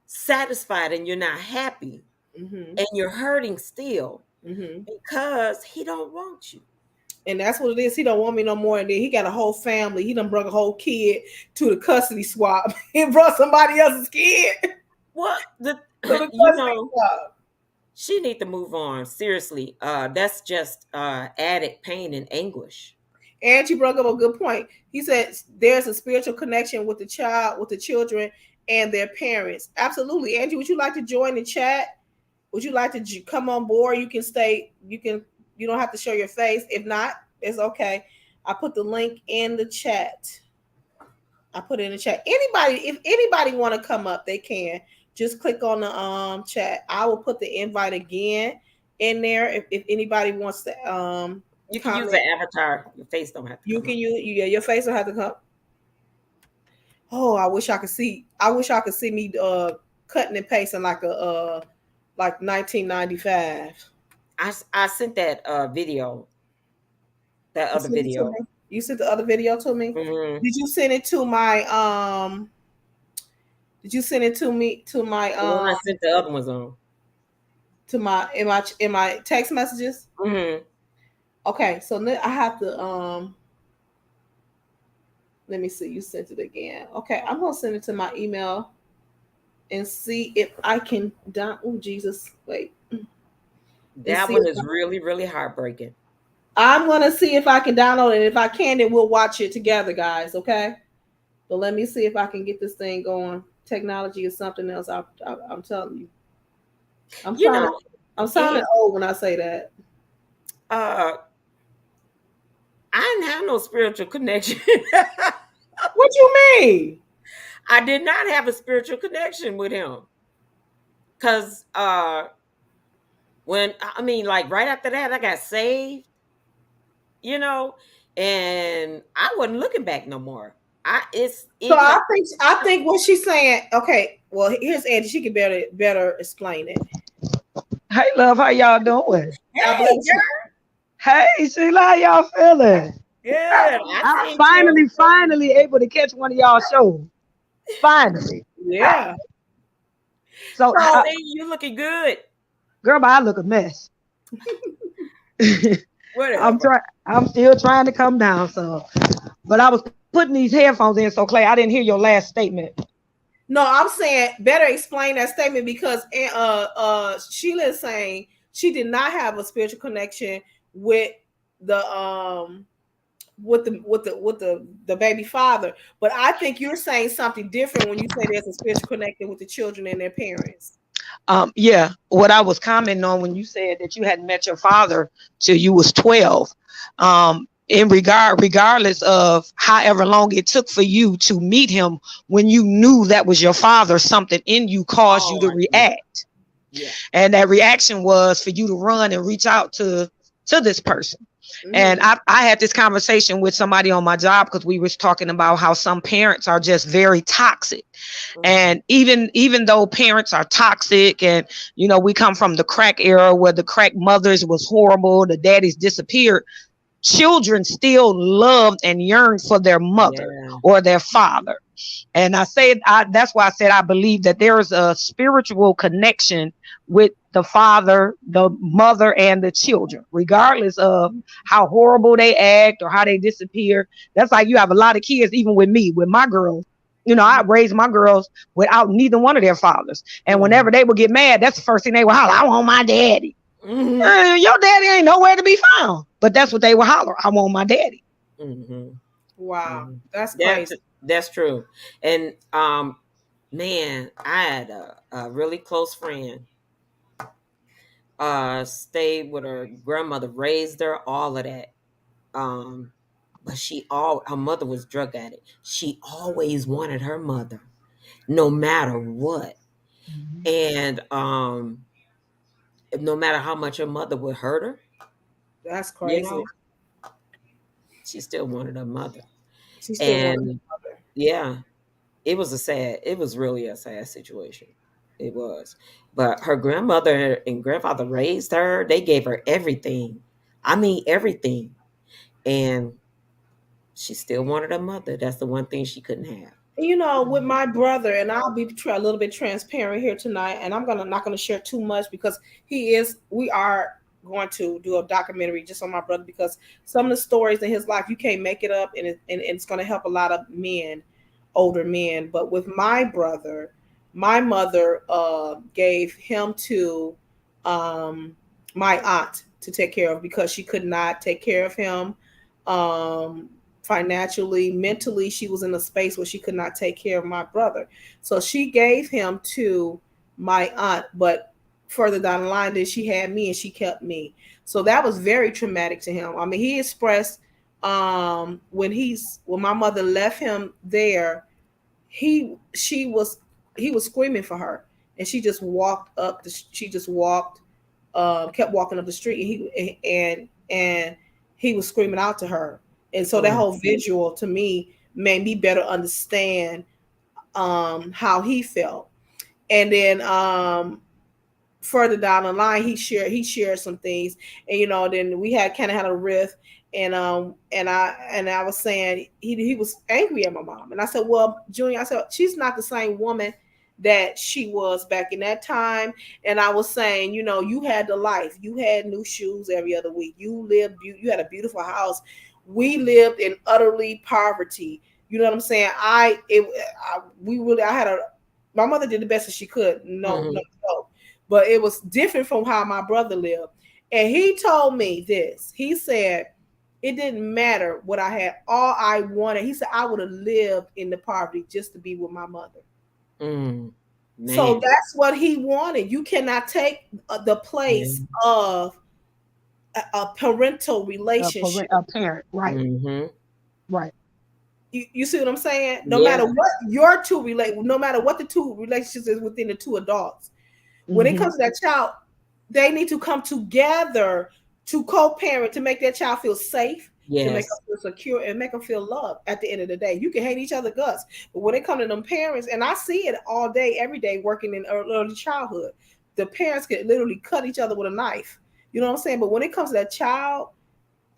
satisfied and you're not happy.
Mm-hmm.
And you're hurting still. because he don't want you.
And that's what it is. He don't want me no more. And then he got a whole family. He done brought a whole kid to the custody swap. He brought somebody else's kid.
What the
You know,
she need to move on. Seriously. That's just added pain and anguish.
and you brought up a good point. He said there's a spiritual connection with the child, with the children and their parents. Absolutely. Angie, would you like to join the chat? Would you like to come on board? You can stay. You don't have to show your face. If not, it's okay. I put the link in the chat. I put it in the chat. If anybody want to come up, they can. Just click on the chat. I will put the invite again in there. If anybody wants to
you can use the avatar. Your face don't have to
you can use your face don't have to come. Oh, I wish I could see me cutting and pasting like 1995.
I sent that video. That other video.
You sent the other video to me?
Mm-hmm.
Did you send it to my Did you send it to me
I sent the other ones on.
To my in my text messages?
Mm-hmm.
Okay, so I have to let me see. You sent it again. Okay, I'm gonna send it to my email and see if I can down. Oh Jesus, wait.
That one is really, really heartbreaking.
I'm gonna see if I can download it. If I can, then we'll watch it together, guys. Okay. But let me see if I can get this thing going. Technology is something else. I'm telling you. I'm sounding old when I say that.
I didn't have no spiritual connection.
What you mean?
I did not have a spiritual connection with him. Cause right after that, I got saved, and I wasn't looking back no more. I
think what she's saying. Okay, well, here's Angie. She can better explain it.
Hey, love, how y'all doing?
Hey,
Sheila, how y'all feeling?
Good.
I'm finally able to catch one of y'all shows. Finally.
Yeah.
So
you looking good,
girl. But I look a mess.
Whatever.
I'm still trying to come down. So, but I was putting these headphones in. So, Clay, I didn't hear your last statement.
No, I'm saying better explain that statement because Sheila is saying she did not have a spiritual connection with the baby father, but I think you're saying something different when you say there's a spiritual connection with the children and their parents.
Yeah, what I was commenting on when you said that you hadn't met your father till you was 12. Regardless of however long it took for you to meet him, when you knew that was your father, something in you caused you to react.
Yeah.
And that reaction was for you to run and reach out to this person. Mm-hmm. And I had this conversation with somebody on my job because we was talking about how some parents are just very toxic. Mm-hmm. And even though parents are toxic and, we come from the crack era where the crack mothers was horrible, the daddies disappeared, children still loved and yearned for their mother or their father. And that's why I said I believe that there is a spiritual connection with the father, the mother, and the children, regardless of how horrible they act or how they disappear. That's like you have a lot of kids, even with me, with my girls. I raised my girls without neither one of their fathers. And whenever they would get mad, that's the first thing they would holler, I want my daddy. Mm-hmm. Your daddy ain't nowhere to be found. But that's what they would holler, I want my daddy.
Mm-hmm.
Wow. That's crazy.
That's true. And man, I had a really close friend. Stayed with her grandmother, raised her, all of that. But her mother was drug addict. She always wanted her mother, no matter what. Mm-hmm. And no matter how much her mother would hurt her.
That's crazy.
She still wanted her mother. Yeah, it was really a sad situation. It was. But her grandmother and grandfather raised her. They gave her everything. I mean, everything. And she still wanted her mother. That's the one thing she couldn't have.
With my brother, and I'll be a little bit transparent here tonight, and I'm not gonna share too much because we are going to do a documentary just on my brother, because some of the stories in his life, you can't make it up, and it's going to help a lot of men, older men. But with my brother, my mother gave him to my aunt to take care of, because she could not take care of him financially, mentally. She was in a space where she could not take care of my brother. So she gave him to my aunt, but further down the line, then she had me and she kept me. So that was very traumatic to him. I mean, he expressed when my mother left him there, he was screaming for her, and she just walked up kept walking up the street, and he was screaming out to her. And so that whole visual to me made me better understand how he felt. And then further down the line, he shared some things, and then we had a rift, and I was saying he was angry at my mom, and I said, well, Junior, I said, she's not the same woman that she was back in that time. And I was saying, you had the life, you had new shoes every other week, you had a beautiful house. We lived in utterly poverty. You know what I'm saying? My mother did the best that she could. No, but it was different from how my brother lived. And he told me this. He said, it didn't matter what I had. All I wanted, he said, I would have lived in the poverty just to be with my mother. So that's what he wanted. You cannot take the place of a parental relationship.
A parent, right? Right.
You see what I'm saying? No matter what no matter what the two relationships is within the two adults, when it comes to that child, they need to come together to co-parent, to make that child feel safe, to make them feel secure, and make them feel loved. At the end of the day, you can hate each other guts, but when it comes to them parents, and I see it all day, every day, working in early childhood, the parents can literally cut each other with a knife. You know what I'm saying? But when it comes to that child,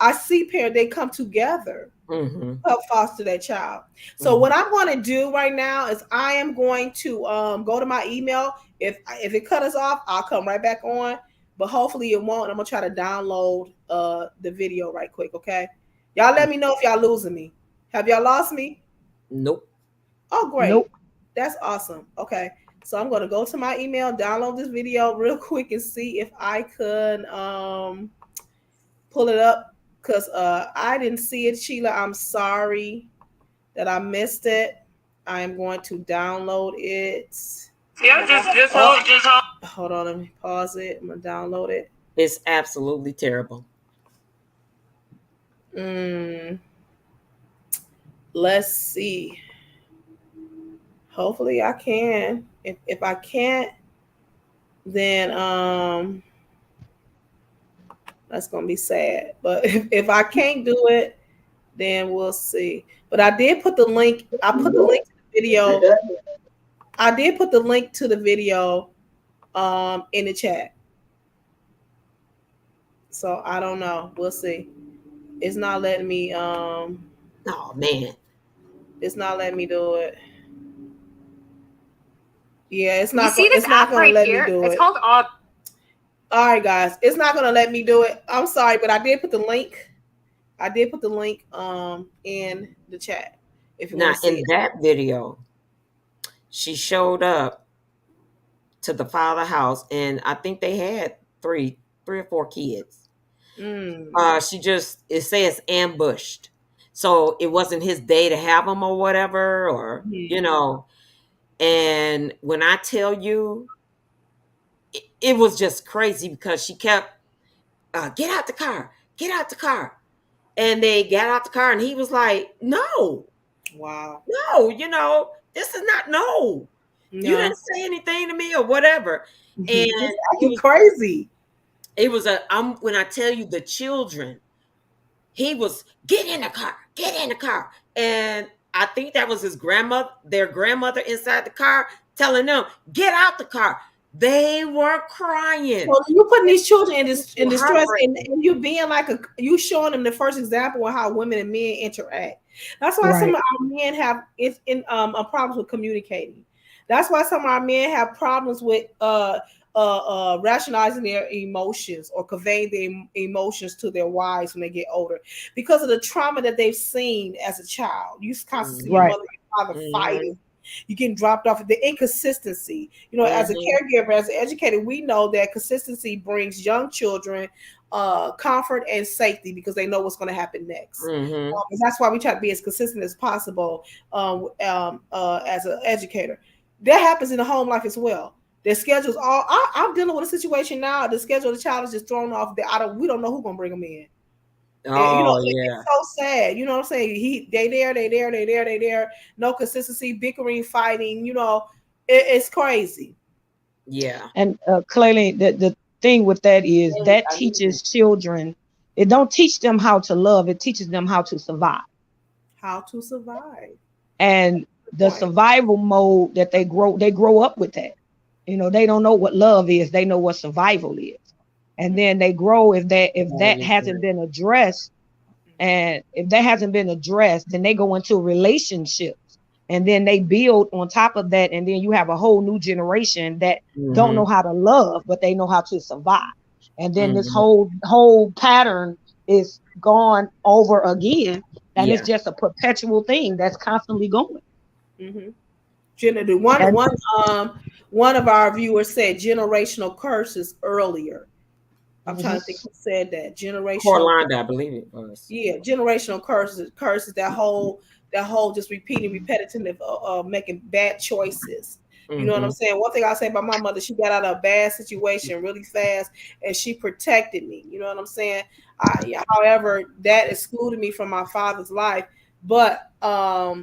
I see parents, they come together, help foster that child. So what I'm going to do right now is I am going to go to my email. If it cut us off, I'll come right back on. But hopefully it won't. I'm going to try to download the video right quick, okay? Y'all let me know if y'all losing me. Have y'all lost me?
Nope.
Oh, great.
Nope.
That's awesome. Okay. So I'm going to go to my email, download this video real quick, and see if I could pull it up, because I didn't see it, Sheila. I'm sorry that I missed it. I am going to download it.
Yeah, just hold.
Hold on, let me pause it. I'm going to download it.
It's absolutely terrible.
Let's see. Hopefully I can. If I can't, then that's gonna be sad. But if I can't do it, then we'll see. But I did put the link. I put the link to the video. I did put the link to the video in the chat. So I don't know. We'll see. It's not letting me
Oh man.
It's not letting me do it. Yeah, it's not. It's not going to let me do it.
It's called Odd.
All right, guys, it's not going to let me do it. I'm sorry, but I did put the link. I did put the link in the chat. If you want to see
that video, she showed up to the father house, and I think they had three or four kids. It says ambushed, so it wasn't his day to have them or whatever, or And when I tell you, it was just crazy, because she kept, get out the car. And they got out the car, and he was like, no.
Wow.
No, this is not, no. You didn't say anything to me or whatever. And
it was crazy.
It was when I tell you, the children, he was, get in the car. And I think that was their grandmother inside the car, telling them, get out the car. They were crying.
Well, you putting these children in distress, and you being you showing them the first example of how women and men interact. That's why some of our men have problems with communicating. That's why some of our men have problems with rationalizing their emotions or conveying their emotions to their wives when they get older because of the trauma that they've seen as a child. You constantly see your
Right.
mother and father fighting. You getting dropped off. The inconsistency. You know, as a caregiver, as an educator, we know that consistency brings young children comfort and safety because they know what's going to happen next. And that's why we try to be as consistent as possible as an educator. That happens in the home life as well. Their schedules all. I'm dealing with a situation now. The schedule of the child is just thrown off. We don't know who's gonna bring them in.
Oh,
It's so sad. You know what I'm saying? They there. No consistency, bickering, fighting. You know, it's crazy.
Yeah.
And clearly, the thing with that is that teaches children. It don't teach them how to love. It teaches them how to survive.
How to survive.
And the survival mode that they grow up with that. You know, they don't know what love is. They know what survival is. And then they grow if that hasn't been addressed. And if that hasn't been addressed, then they go into relationships and then they build on top of that. And then you have a whole new generation that don't know how to love, but they know how to survive. And then this whole pattern is gone over again. And it's just a perpetual thing that's constantly going.
One of our viewers said generational curses earlier. I'm trying to think who said that. Generational.
Corlanda, I believe it was.
Yeah, generational curses. That whole just repeating, repetitive of making bad choices. You know what I'm saying? One thing I say about my mother, she got out of a bad situation really fast, and she protected me. You know what I'm saying? However, that excluded me from my father's life, but I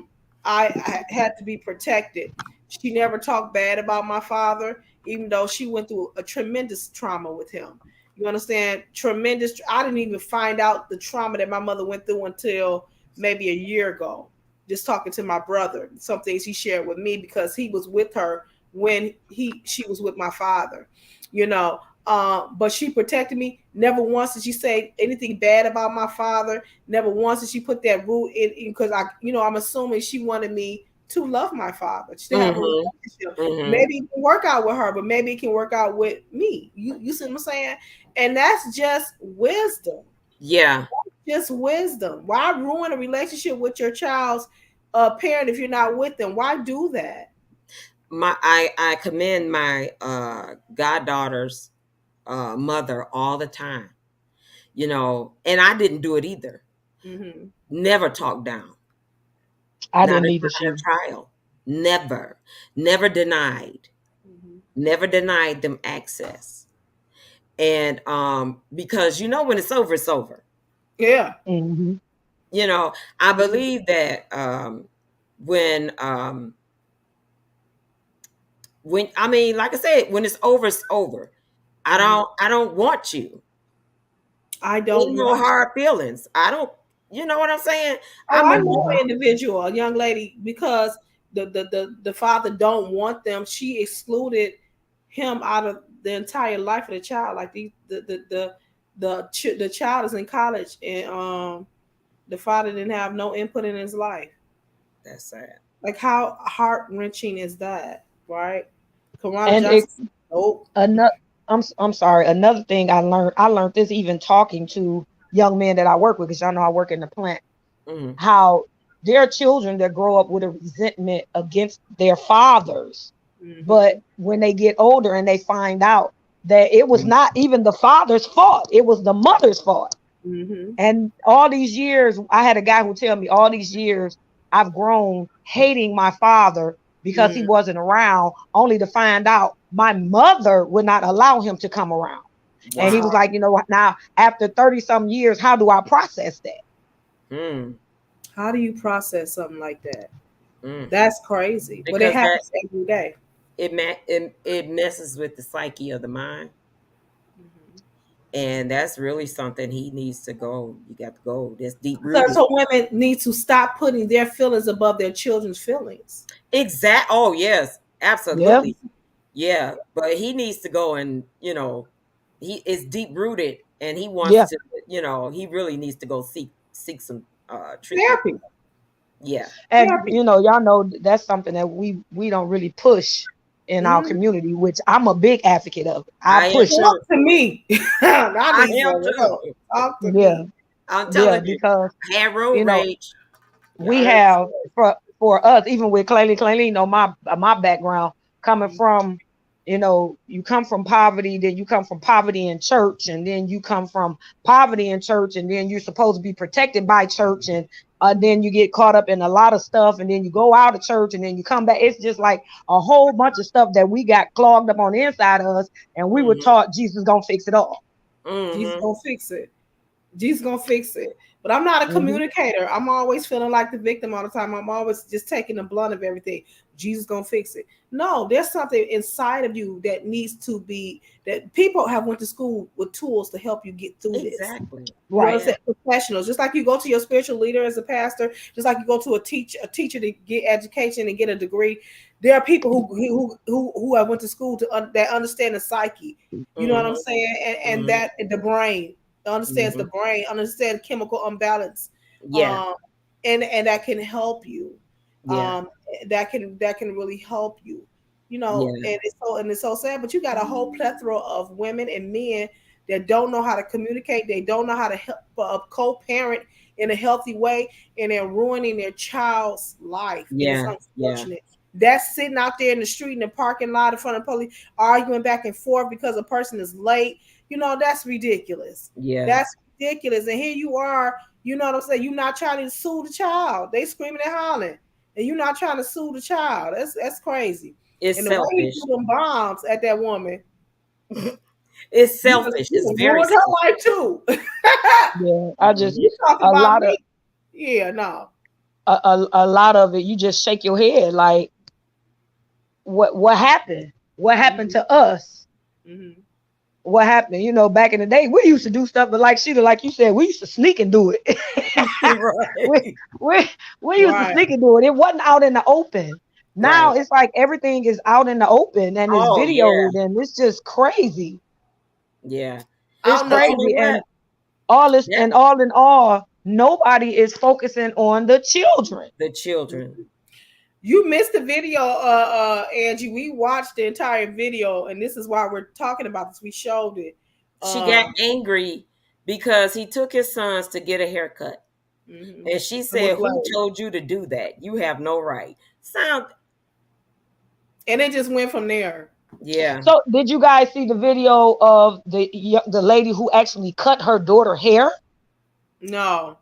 had to be protected. She never talked bad about my father, even though she went through a tremendous trauma with him. You understand? Tremendous. I didn't even find out the trauma that my mother went through until maybe a year ago. Just talking to my brother, some things he shared with me because he was with her when she was with my father. You know, but she protected me. Never once did she say anything bad about my father. Never once did she put that root in because I'm assuming she wanted me to love my father. She didn't have a relationship. Maybe it can work out with her, but maybe it can work out with me. You see what I'm saying? And that's just wisdom.
Yeah.
That's just wisdom. Why ruin a relationship with your child's parent if you're not with them? Why do that?
I commend my goddaughter's mother all the time. You know, and I didn't do it either. Never talked down.
I didn't either.
Trial. Never denied. Never denied them access. And because when it's over, it's over.
Yeah.
You know, I believe that when like I said, when it's over. I don't want you.
I don't
no hard feelings. I don't. You know what I'm saying?
I know an individual, a young lady, because the father don't want them. She excluded him out of the entire life of the child. Like the child is in college, and the father didn't have no input in his life.
That's sad.
Like how heart-wrenching is that, right?
I'm sorry. Another thing I learned this even talking to young men that I work with, because y'all know I work in the plant, how there are children that grow up with a resentment against their fathers. But when they get older and they find out that it was not even the father's fault, it was the mother's fault. And all these years, I had a guy who tell me all these years I've grown hating my father because he wasn't around, only to find out my mother would not allow him to come around. Wow. And he was like, now after 30 some years, how do I process that?
How do you process something like that? That's crazy. Because but it happens every day.
It messes with the psyche of the mind. And that's really something he needs to go. You got to go. That's deep rooted.
So women need to stop putting their feelings above their children's feelings.
Oh, yes, absolutely. Yeah, but he needs to go and, he is deep rooted and he wants to, he really needs to go seek some treatment.
Therapy.
Yeah.
And, y'all know that's something that we don't really push in our community, which I'm a big advocate of.
I
I
am
push it.
too.
Talk to me.
I
I need
am
some help.
too.
Talk to
Yeah,
me.
I'm
yeah,
telling you,
because
I had road
you know
rage.
we
Y'all heard
have for us, even with Claylee, you know, my background coming from, you know, you come from poverty, then you come from poverty in church, and then you come from poverty in church, and then you're supposed to be protected by church, and then you get caught up in a lot of stuff, and then you go out of church, and then you come back. It's just like a whole bunch of stuff that we got clogged up on the inside of us, and we were taught Jesus gonna fix it all.
Jesus gonna fix it. Jesus gonna fix it. But I'm not a communicator. I'm always feeling like the victim all the time. I'm always just taking the blunt of everything. Jesus gonna fix it. No, there's something inside of you that needs to be, that people have went to school with tools to help you get through this.
Exactly.
You know what I'm
Right.
saying? Professionals, just like you go to your spiritual leader as a pastor, just like you go to a teacher to get education and get a degree. There are people who have went to school that understand the psyche. You know what I'm saying? And that the brain understands the brain, understands chemical imbalance.
Yeah.
And that can help you.
Yeah.
That can really help you. You know,
Yeah.
and it's so sad, but you got a whole plethora of women and men that don't know how to communicate. They don't know how to help co-parent in a healthy way, and they're ruining their child's life.
Yeah.
And it's unfortunate. That's sitting out there in the street, in the parking lot, in front of police, arguing back and forth because a person is late. You know, that's ridiculous.
Yeah.
That's ridiculous. And here you are, you know what I'm saying? You're not trying to sue the child. They screaming and hollering, and you're not trying to sue the child. That's crazy.
It's
and the
selfish.
way he threw them bombs at that woman.
It's selfish. It's very
ruined her life too.
Yeah, I just
You talk
a
about
lot
me.
of
Yeah, no.
a lot of it, you just shake your head like, what happened? What happened to us? What happened? You know, back in the day, we used to do stuff, but like Sheila, like you said, we used to sneak and do it. we used to sneak and do it. It wasn't out in the open. Now it's like everything is out in the open, and it's videoed, and it's just crazy.
Yeah,
it's crazy, and all this, and all in all, nobody is focusing on the children.
The children.
You missed the video, Angie. We watched the entire video, and this is why we're talking about this. We showed it.
She got angry because he took his sons to get a haircut. And she said, "Who told you to do that? You have no right."
And it just went from there.
Yeah.
So did you guys see the video of the lady who actually cut her daughter hair?
No.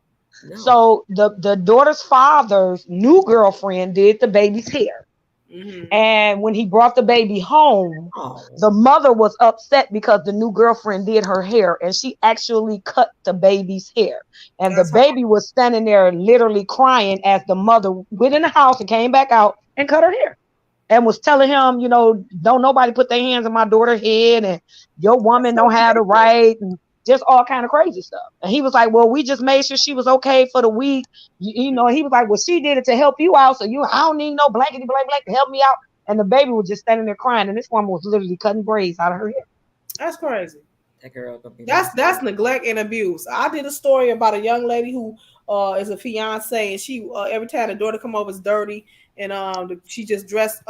So the daughter's father's new girlfriend did the baby's hair. And when he brought the baby home, the mother was upset because the new girlfriend did her hair, and she actually cut the baby's hair. And the baby was standing there literally crying as the mother went in the house and came back out and cut her hair and was telling him, you know, don't nobody put their hands on my daughter's head, and your woman don't have the right, and just all kind of crazy stuff. And he was like, well, we just made sure she was okay for the week. You know, he was like, well, she did it to help you out. So I don't need no blankety blank to help me out. And the baby was just standing there crying. And this woman was literally cutting braids out of her hair.
That's crazy.
That girl.
That's neglect and abuse. I did a story about a young lady who is a fiance, and she every time the daughter come over is dirty, and she just dressed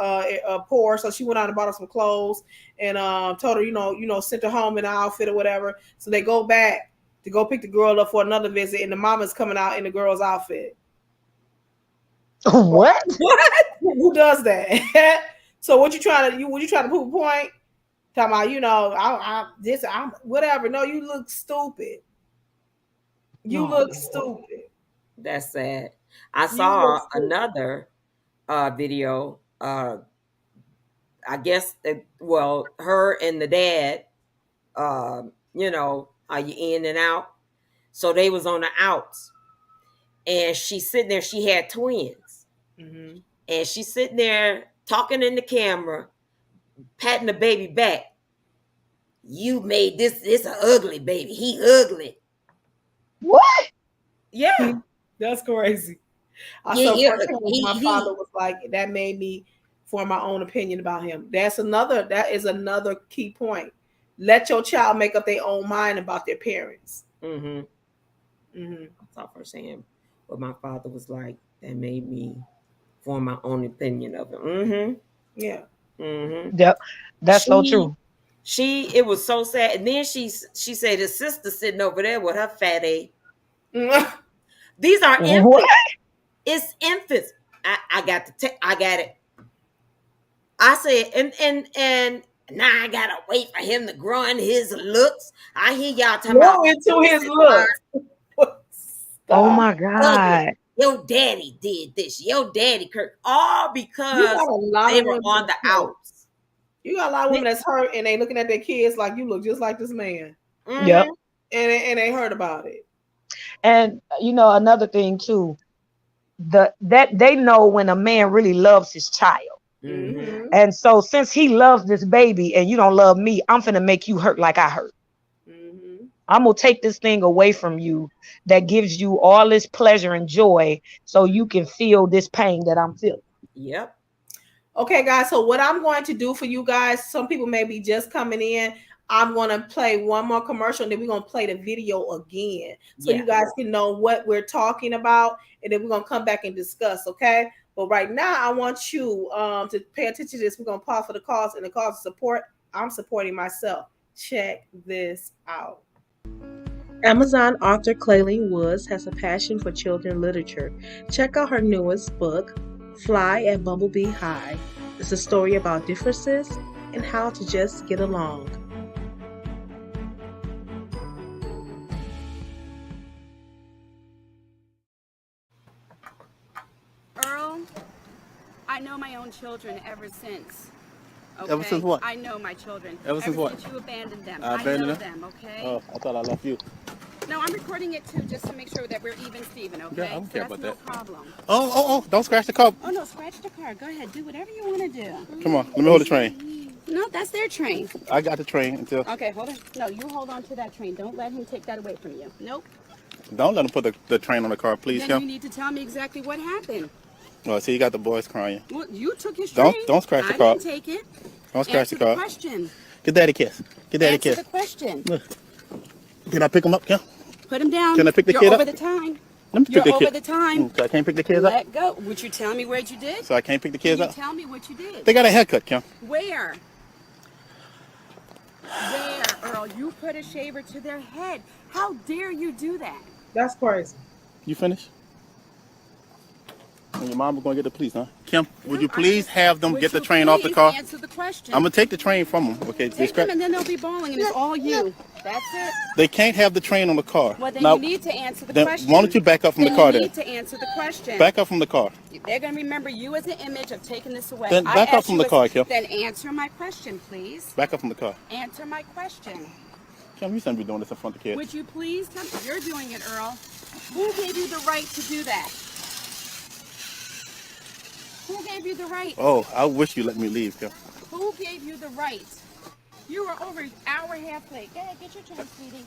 poor, so she went out and bought her some clothes, and told her, you know, sent her home in an outfit or whatever. So they go back to go pick the girl up for another visit, and the mama's coming out in the girl's outfit.
What?
Who does that? So what you trying to prove a point? Talking about, you know, I'm whatever. No, you look stupid. You look stupid.
That's sad. I saw another video. I guess her and the dad, you know, are you in and out? So they was on the outs, and she's sitting there. She had twins, and she's sitting there talking in the camera, patting the baby back. You made this. It's an ugly baby. He ugly.
What?
Yeah,
that's crazy. My father was like, that made me form my own opinion about him. That is another key point. Let your child make up their own mind about their parents.
I thought firsthand what my father was like. That made me form my own opinion of him.
Yeah.
Mm-hmm.
Yep, that's so true.
It was so sad. And then she said his sister sitting over there with her fat A. These are infants.
What?
It's infants. I got it. I said, and now I gotta wait for him to grow in his looks. I hear y'all talking about
into his looks.
Oh my God.
Your daddy did this. Your daddy Kirk. All because they were on the outs.
You got a lot of women that's hurt and they looking at their kids like, you look just like this man.
Mm-hmm.
Yep.
And they heard about it.
And you know, another thing too, that they know when a man really loves his child.
Mm-hmm.
And so since he loves this baby and you don't love me, I'm finna make you hurt like I hurt.
Mm-hmm.
I'm gonna take this thing away from you that gives you all this pleasure and joy so you can feel this pain that I'm feeling.
Yep.
Okay, guys. So what I'm going to do for you guys, some people may be just coming in. I'm going to play one more commercial and then we're going to play the video again. So you guys can know what we're talking about. And then we're going to come back and discuss. Okay. But right now, I want you to pay attention to this. We're going to pause for the cause and the cause of support. I'm supporting myself. Check this out.
Amazon author Clayleen Woods has a passion for children's literature. Check out her newest book, Fly at Bumblebee High. It's a story about differences and how to just get along.
Earl, I know my own children ever since. Okay?
Ever since what?
I know my children.
Ever since what?
Since you abandoned them.
I abandoned
know
them?
okay?
Oh, I thought I left you.
No, I'm recording it too, just to make sure that we're even, Steven, okay?
Yeah, I don't care about
that's
that.
No problem.
Oh, don't scratch the car.
Oh, no, scratch the car. Go ahead, do whatever you want to do.
Come on, let me hold the train.
No, that's their train.
I got the train until.
Okay, hold on. No, you hold on to that train. Don't let him take that away from you. Nope.
Don't let him put the train on the car, please,
Then you
Kim.
need to tell me exactly what happened.
Oh, see, you got the boys crying.
Well, you took his train.
Don't scratch the
I
car.
didn't take it.
Don't scratch
Answer
the car.
Question.
Get daddy a kiss. Get daddy a
Answer
kiss.
the question.
Look. Can I pick him up, Kim?
Put him down.
Can I pick the
You're
kid
over
up?
the time.
Let me
You're
pick the
over
kid.
the time.
So I can't pick the kids up?
Let go. Would you tell me what you did?
So I can't pick the kids
Can you
up?
tell me what you did?
They got a haircut, Kim.
Where? Where, Earl? You put a shaver to their head. How dare you do that?
That's crazy.
You finished? And your mama going to get the police, huh? Kim, would you
No,
please have them
Would
get the
you
train off the
please
car?
Answer the question.
I'm going to take the train from them, okay?
Take them and then they'll be bawling and it's all you. That's it.
They can't have the train on the car.
Well, then
Now,
you need to answer the
then
question.
why don't you back up from
then
the car
you
then?
need to answer the question.
Back up from the car.
They're going to remember you as an image of taking this away.
Then
I
back up
asked
from
you
the car, Kim.
Then answer my question, please.
Back up from the car.
Answer my question.
Kim, you shouldn't be doing this in front of the kids.
Would you please tell me? You're doing it, Earl. Who gave you the right to do that? Who gave you the right?
Oh, I wish you let me leave, Kim.
Who gave you the right? You were over an hour and a half late. Go ahead, get your train, sweetie.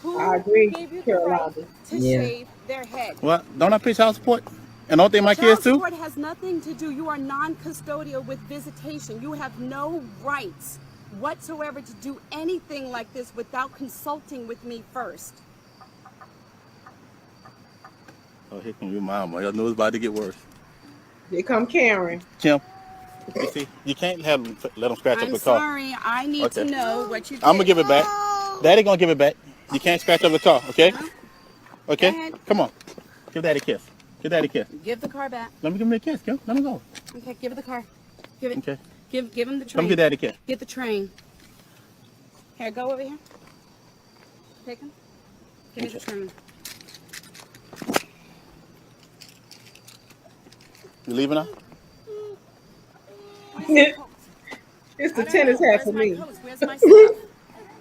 Who
I agree,
gave you the
Carolina.
right to shave their head?
What? Don't I pay child support? And don't they my
Child
kids too?
support has nothing to do. You are non-custodial with visitation. You have no rights whatsoever to do anything like this without consulting with me first.
Oh, here come your mama. I knew it was about to get worse.
Here come Karen.
Kim, you see, you can't let them scratch up
I'm
the car.
sorry. I need to
Okay.
know what you did.
I'm gonna give it back. Daddy gonna give it back. You can't scratch up the car, okay?
Go
Okay?
ahead.
Come on. Give daddy a kiss. Give daddy a kiss.
Give the car back.
Let me give him a kiss, Kim. Let him go.
Okay, give it the car. Give it.
Okay.
Give him the train.
Come get daddy a kiss.
Get the train. Here, go over here. Take him. Give me the train.
You leaving now?
It's the tennis hat for me.
Where's my stuff?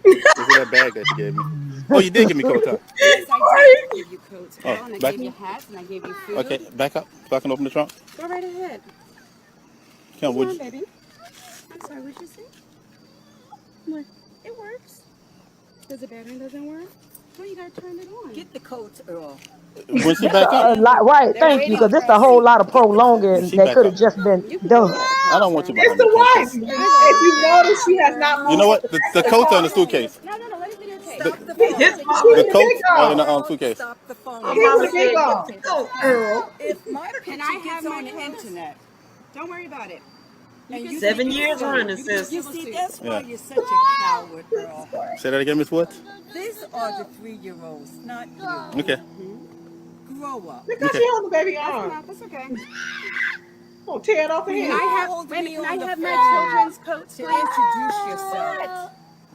Is it that bag that you gave me? Oh, you did give me coat, huh?
Yes, I did give you coats,
Oh,
Earl, and I
back-
gave you hats, and I gave you food.
Okay, back up so I can open the trunk.
Go right ahead.
Kim,
Come
would
on,
you?
baby. I'm sorry, what'd you say? What? It works. Does the battery doesn't work? Well, you gotta turn it on.
Get the coats, Earl.
When she back
A
up?
lot, right? Thank you, because it's a whole lot of prolonging
She
that
back
could have
up.
just been done.
I don't want you
It's
behind
the
me.
wife.
Kim.
If you notice, she has not moved.
You know what? The coats are in the suitcase.
No, let it videotape.
Stop the
His
phone.
phone.
The coats are in the suitcase.
Stop the phone.
Give him the big arm.
Go, Earl.
If my
Can
picture
I have
gets
my
on the
coats?
internet,
Don't worry about it.
And you
7
think
years
you're so-
running, sis.
You see, that's why
Yeah.
you're such a coward, Earl.
Say that again, Miss Woods.
These are the 3-year-olds, not you.
Okay.
Grow up.
Because
Okay.
she on the baby
That's
arm.
enough. That's okay.
Gonna tear it off the
Can
head.
I have,
Hold
wait a
me
minute, can
on
I
the
have my
phone
children's coats,
to
please?
introduce yourself.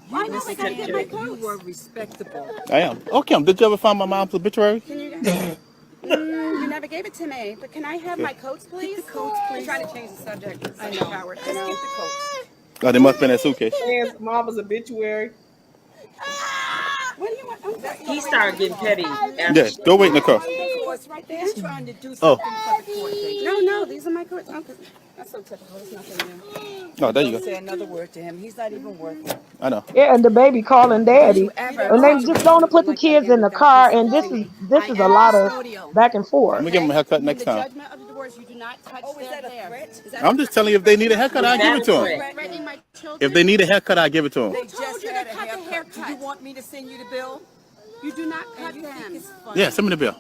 Why
You
not? I gotta get my
said you
coats.
were respectable.
I am. Oh, Kim, did you ever find my mom's obituary?
Can you? You never gave it to me, but can I have my coats, please?
Get the coats,
I'm
please.
trying to change the subject.
I
I'm
know.
a coward.
Just get the coats.
Oh, they must have been in that suitcase.
Man's mama's obituary.
What do you want? Oh, sorry.
He started getting petty. After
Yeah, go wait in the car.
Coats right there.
He's trying to do
Oh.
something for the court. Baby.
No, these are my coats. Oh, that's so typical. It's nothing new.
Oh, there you
Don't
go.
say another word to him. He's not even worth it.
I know.
Yeah, and the baby calling daddy. And they just going to put the kids in the car, and this is a lot of back and
I'm
forth.
gonna give them a haircut
In
next
the
time.
judgment of the divorce, you do not touch
Oh, is
their
that a
hair.
threat?
Is that
I'm just telling you, if they need a haircut, I give it to them.
threatening my children?
If they need a haircut, I give it to them.
They
told
just
you to
had a
cut the
haircut. Do you
haircut.
want me to send you the bill?
You do not cut
And you think
them.
it's funny?
Yeah, send me the bill.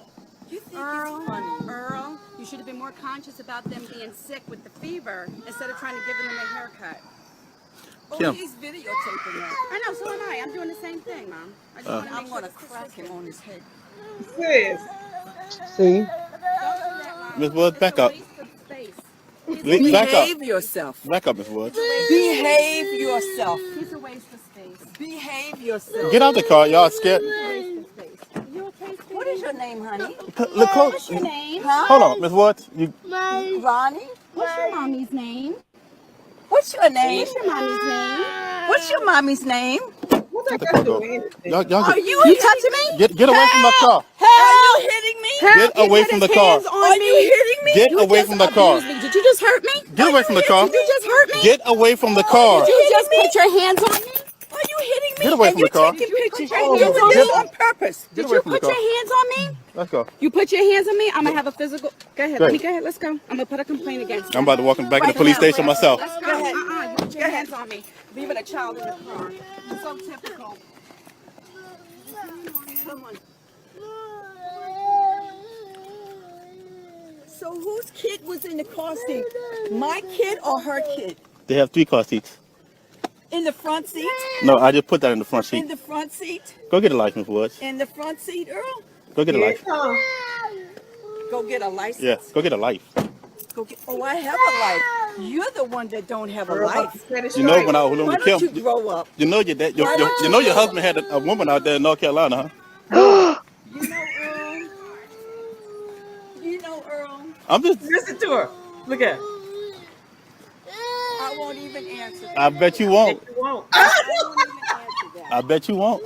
You think
Earl,
it's funny?
Earl, you should have been more conscious about them being sick with the fever instead of trying to give them a haircut.
Oh,
Kim.
he's videotaping that.
I know, so am I. I'm doing the same thing, Mom. I just want to
I'm
make sure
gonna
this is
crack him on his head.
Sis.
See?
Don't do that, Mom.
Miss Woods,
It's
back
a
up.
waste of space.
Back up.
Behave yourself.
Back up, Miss Woods.
Behave yourself.
He's a waste of space.
Behave yourself.
Get out the car. Y'all scared.
Waste of space. You okay, Steve?
What is your name, honey?
Look close.
What's your name?
Huh?
Hold on, Miss Woods. You
Ronnie?
What's your mommy's name?
What's your name?
What's your mommy's name?
What's your mommy's name?
What that
the
got
car
to do
go.
with anything?
y'all
Are
get,
you touching me?
get away from the car.
Are you hitting me?
Get away from the car.
Are you hitting me?
Get away from the car.
Did you just hurt me?
Get away from the car.
Did you just hurt me?
Get away from the car.
Did you just put your hands on me?
Are you hitting me?
Get away from the car.
Taking pictures.
your
You're
hands
doing
on
this
me?
on purpose.
Get
Did
away
you
from the
put
car.
your hands on me?
Let's go.
You put your hands on me? I'm gonna have a physical. Go ahead.
Go
Let me
ahead.
go ahead. Let's go. I'm gonna put a complaint against you.
I'm about to walk back in the
Right
police
now,
station
right
myself.
Let's go.
Go ahead.
You put your hands on me. Leaving a child in the car. It's so typical. Come on.
So whose kid was in the car seat? My kid or her kid?
They have 3 car seats.
In the front seat?
No, I just put that in the front
In
seat.
the front seat?
Go get a license, Miss Woods.
In the front seat, Earl?
Go get a
Here it
license.
come.
Go get a license.
Yeah, go get a life.
Go get. Oh, I have a life. You're the one that don't have a
Girl,
life.
set it
You know
straight.
when I was
Why
with
don't
Kim,
you grow up?
you know your dad, you know your husband had a woman out there in North Carolina, huh?
You know Earl. You know Earl.
I'm just.
Listen to her. Look at her.
I won't even answer that.
I bet you won't.
You won't.
I won't even answer that.
I bet you won't.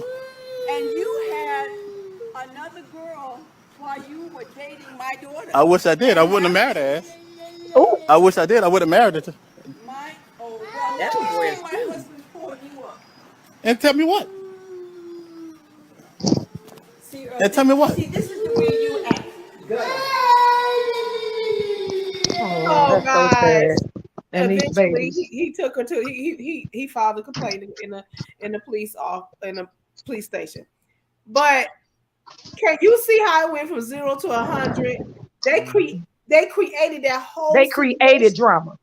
And you had another girl while you were dating my daughter.
I wish I did. I wouldn't have married her ass.
Oh,
I wish I did. I would have married her.
My oh well,
That
let me
was
say
weird.
my husband pulled you up.
And tell me what?
See, Earl,
And tell me what?
see, this is the way you act.
Oh,
that's so sad. And these
Eventually,
babies.
he took her to he filed a complaint in the police station. But can you see how it went from 0 to 100? They created that whole.
They created drama.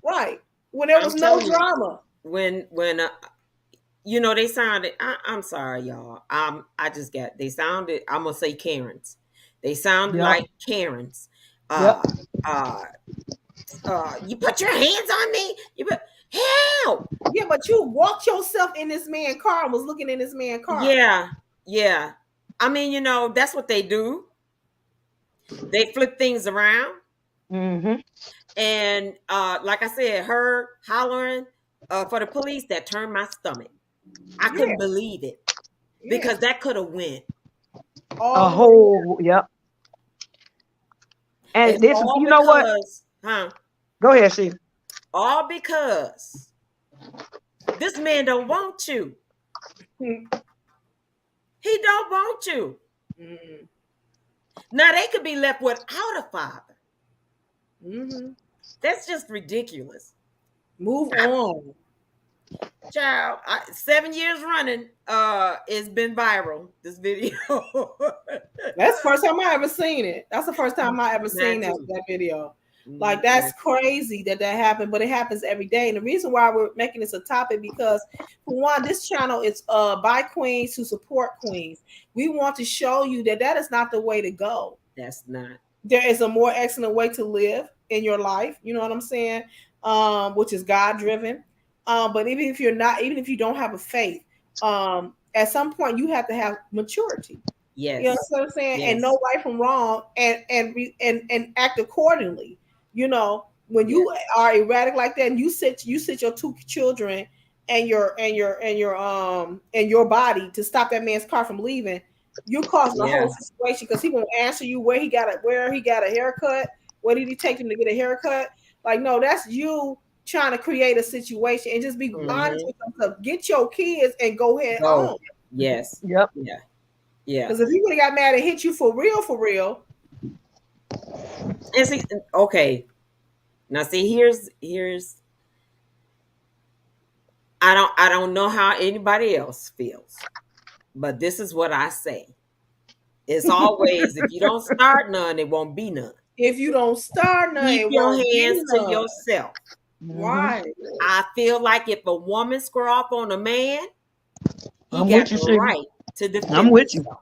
Right when there was no
telling you.
drama.
When you know, they sounded. I'm sorry, y'all. They sounded. I'm gonna say Karens. They sounded
Yep.
like Karens. You put your hands on me. You put help.
Yeah, but you walked yourself in this man's car and was looking in this man's car.
Yeah. I mean, you know, that's what they do. They flip things around.
Mm-hmm.
And like I said, her hollering for the police, that turned my stomach. I couldn't believe it because that could have went.
A whole, yep. And this,
all
you know what?
because- Huh?
Go ahead, Sheila.
All because this man don't want you. He don't want you.
Mm-hmm.
Now they could be left without a father.
Mm-hmm.
That's just ridiculous.
Move on.
Child, 7 years running, it's been viral, this video.
That's the first time I ever seen it. That's the first time I ever seen
Mine too.
that video. Like, that's crazy that happened, but it happens every day. And the reason why we're making this a topic, because for one, this channel is by queens to support queens. We want to show you that is not the way to go.
That's not.
There is a more excellent way to live in your life. You know what I'm saying? Which is God driven. But even if you don't have a faith, at some point you have to have maturity.
Yes.
You know what I'm saying?
Yes.
And know right from wrong, and act accordingly. You know, when you are erratic like that, and you sit your 2 children and your body to stop that man's car from leaving, you're causing the whole situation, because he won't answer you where he got a haircut. What did he take him to get a haircut? Like, no, that's you trying to create a situation, and just be honest with yourself. Get your kids and go ahead on.
Yes.
Yep.
Yeah. Yeah.
Because if he would have got mad and hit you for real.
And see, okay. Now see, here's I don't know how anybody else feels, but this is what I say. It's always, if you don't start none, it won't be none.
If you don't start none,
keep your hands to yourself.
Right.
I feel like if a woman square off on a man, he
I'm
got
with you,
the
Siggy.
right to defend
I'm with you.
himself.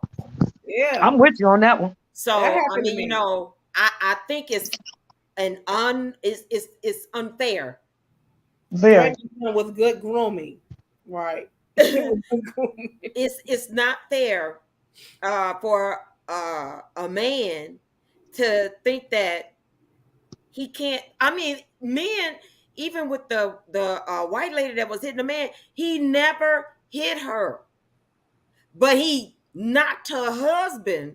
Yeah.
I'm with you on that one.
So
That
I
happened to
mean,
me.
you know, I think it's it's unfair.
Very.
With good grooming. Right.
It's not fair for a man to think that he can't. I mean, men, even with the white lady that was hitting the man, he never hit her, but he knocked her husband.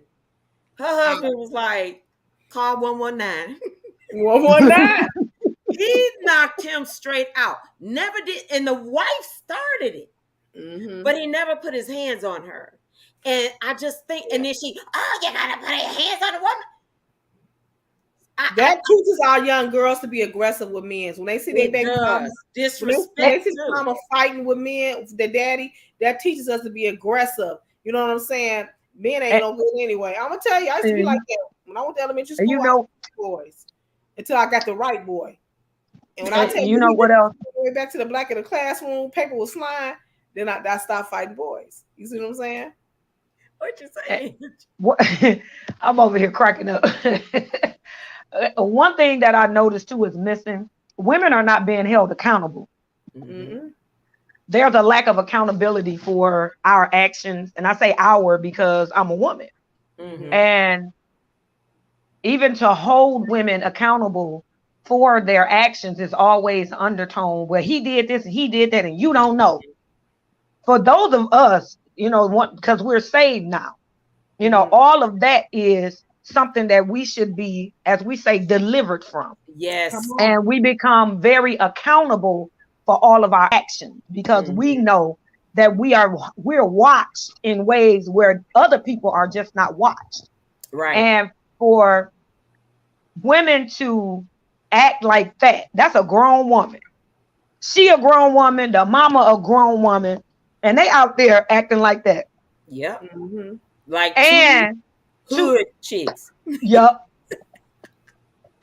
Her husband was like, call 119.
119.
He knocked him straight out. Never did, and the wife started it, but he never put his hands on her. And I just think, and then you gotta put your hands on a woman.
That teaches our young girls to be aggressive with men. When they see their baby mama,
disrespect,
they see mama fighting with men, the daddy, that teaches us to be aggressive. You know what I'm saying? Men ain't no good anyway. I'm gonna tell you, I used to be like that when I went to elementary school.
You
I
know,
boys until I got the right boy. And when I tell
you know what else?
Way back to the black in the classroom, paper was flying. Then I stopped fighting boys. You see what I'm saying?
What you saying?
What I'm over here cracking up. One thing that I noticed too is missing. Women are not being held accountable. There's a lack of accountability for our actions, and I say our because I'm a woman. And even to hold women accountable for their actions is always undertone where he did this and he did that and you don't know. For those of us, you know, because we're saved now, you know, all of that is something that we should be, as we say, delivered from.
Yes.
And we become very accountable for all of our actions because we know that we're watched in ways where other people are just not watched.
Right.
And for women to act like that, that's a grown woman. She a grown woman, the mama a grown woman, and they out there acting like that.
Yep. Like
and
hood chicks.
Yep.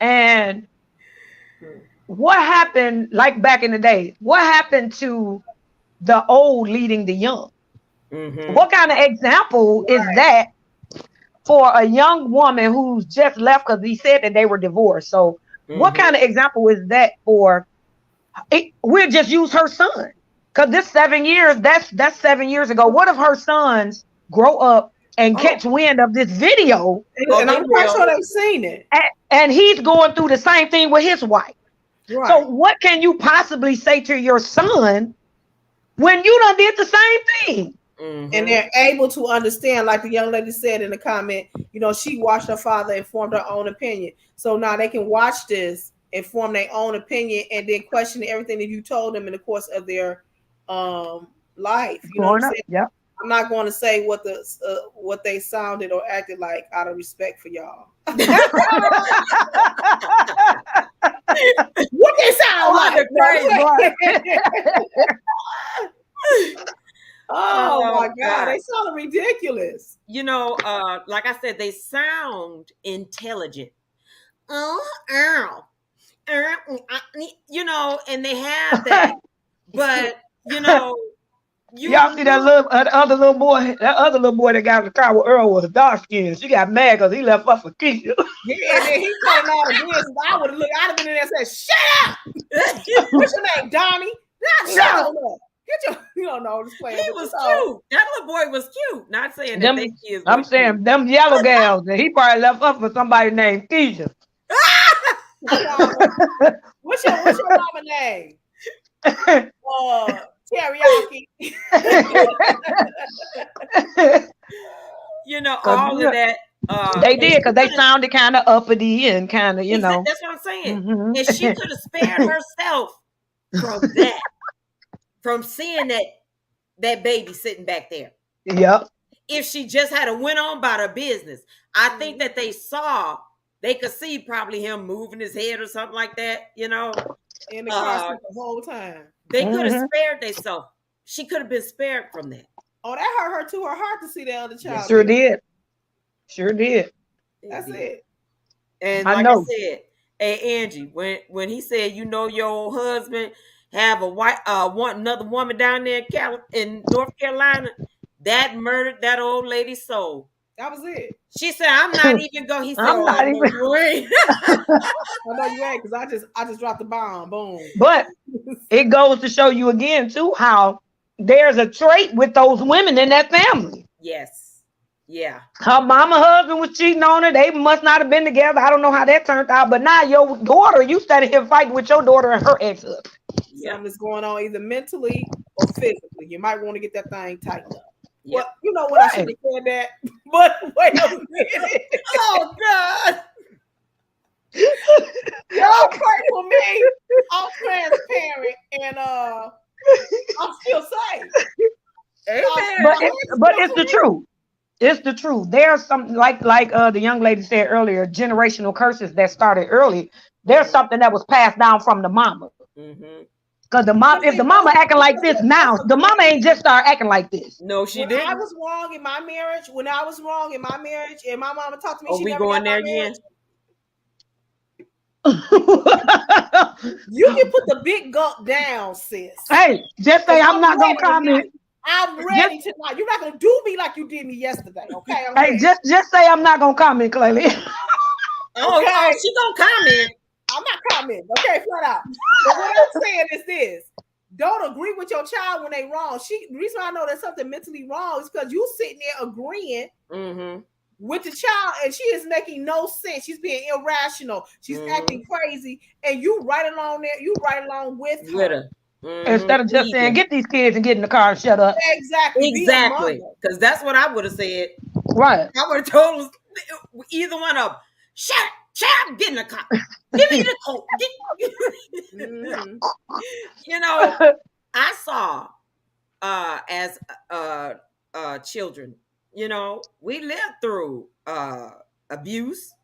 And what happened, like back in the day, what happened to the old leading the young? What kind of example is that for a young woman who's just left because he said that they were divorced? So what kind of example is that for? We'll just use her son because this 7 years, that's 7 years ago. What if her sons grow up and catch wind of this video?
And I'm quite sure they've seen it.
And he's going through the same thing with his wife.
Right.
So what can you possibly say to your son when you done did the same thing?
And they're able to understand, like the young lady said in the comment, you know, she watched her father and formed her own opinion. So now they can watch this and form their own opinion and then question everything that you told them in the course of their life. You know what I'm saying?
Yeah.
I'm not going to say what they sounded or acted like out of respect for y'all. What they sound like? Oh my God, they sound ridiculous.
You know, like I said, they sound intelligent. you know, and they have that. But you know,
y'all see that other little boy that got in the car with Earl was dark skinned. She got mad because he left us for Keisha.
Yeah, and then he telling all the business. I would have looked. I'd have been in there and said, "Shut up! What's your name, Donnie? Not shut up. Get your, you don't know, just playing."
He was cute. That little boy was cute. Not saying that they kids.
I'm saying
cute.
Them yellow gals, and he probably left us for somebody named Keisha.
What's your mama name? Teriyaki.
You know, all of that.
They did because they sounded kind of uppity and kind of, you know.
That's what I'm saying. And she could have spared herself from that, from seeing that baby sitting back there.
Yep.
If she just had went on about her business, I think that they could see probably him moving his head or something like that, you know.
In the car the whole time.
They could have spared themselves. She could have been spared from that.
Oh, that hurt her to her heart to see the other child.
Sure did. Sure did.
That's it.
And like I said, hey Angie, when he said, you know, your husband have want another woman down there in North Carolina, that murdered that old lady's soul.
That was it.
She said, "I'm not even going." He said,
I'm not even.
You ain't.
I know you ain't, because I just dropped the bomb. Boom.
But it goes to show you again too how there's a trait with those women in that family.
Yes. Yeah.
Her mama husband was cheating on her. They must not have been together. I don't know how that turned out. But now your daughter, you started here fighting with your daughter and her ex-husband.
Something's going on either mentally or physically. You might want to get that thing tightened up.
Yep.
Well, you know what? I should have said that. But wait a minute.
Oh God.
Y'all pray for me. I'm transparent and I'm still safe.
But it's the truth. It's the truth. There's something like the young lady said earlier, generational curses that started early. There's something that was passed down from the mama. Because if the mama acting like this now, the mama ain't just start acting like this.
No, she
when
didn't.
I was wrong in my marriage, and my mama talked to me,
we going there again?
You can put the big gulp down, sis.
Hey, just say I'm not gonna comment.
I'm ready tonight. You're not gonna do me like you did me yesterday, okay?
Hey, just say I'm not gonna comment, Claylee.
Oh, she gonna comment.
I'm not commenting, okay, flat out. But what I'm saying is this: don't agree with your child when they wrong. The reason I know there's something mentally wrong is because you sitting there agreeing with the child, and she is making no sense. She's being irrational. She's acting crazy, and you right along there. You right along with her.
Instead of just saying, "Get these kids and get in the car and shut up."
Exactly.
Because that's what I would have said.
Right.
I would have told either one of them, "Shut up, get in the car. Give me the coat." You know, I saw as children, you know, we lived through abuse.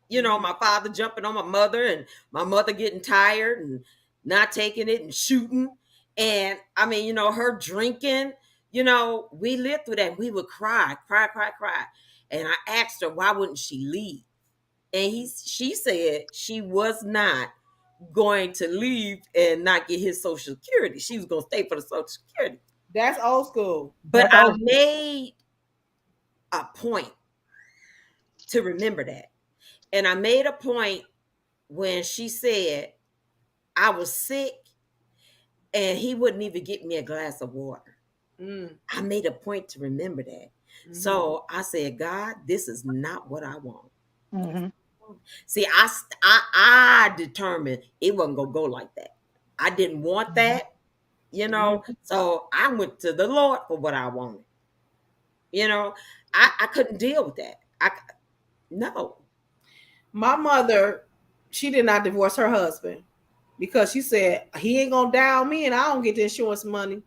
You know, my father jumping on my mother and my mother getting tired and not taking it and shooting. And I mean, you know, her drinking, you know, we lived through that. We would cry. And I asked her, why wouldn't she leave? And she said she was not going to leave and not get his Social Security. She was going to stay for the Social Security.
That's old school.
But I made a point to remember that. And I made a point when she said I was sick and he wouldn't even get me a glass of water. I made a point to remember that. So I said, God, this is not what I want. See, I determined it wasn't going to go like that. I didn't want that, you know. So I went to the Lord for what I wanted. You know, I couldn't deal with that. No.
My mother, she did not divorce her husband because she said he ain't gonna down me and I don't get the insurance money.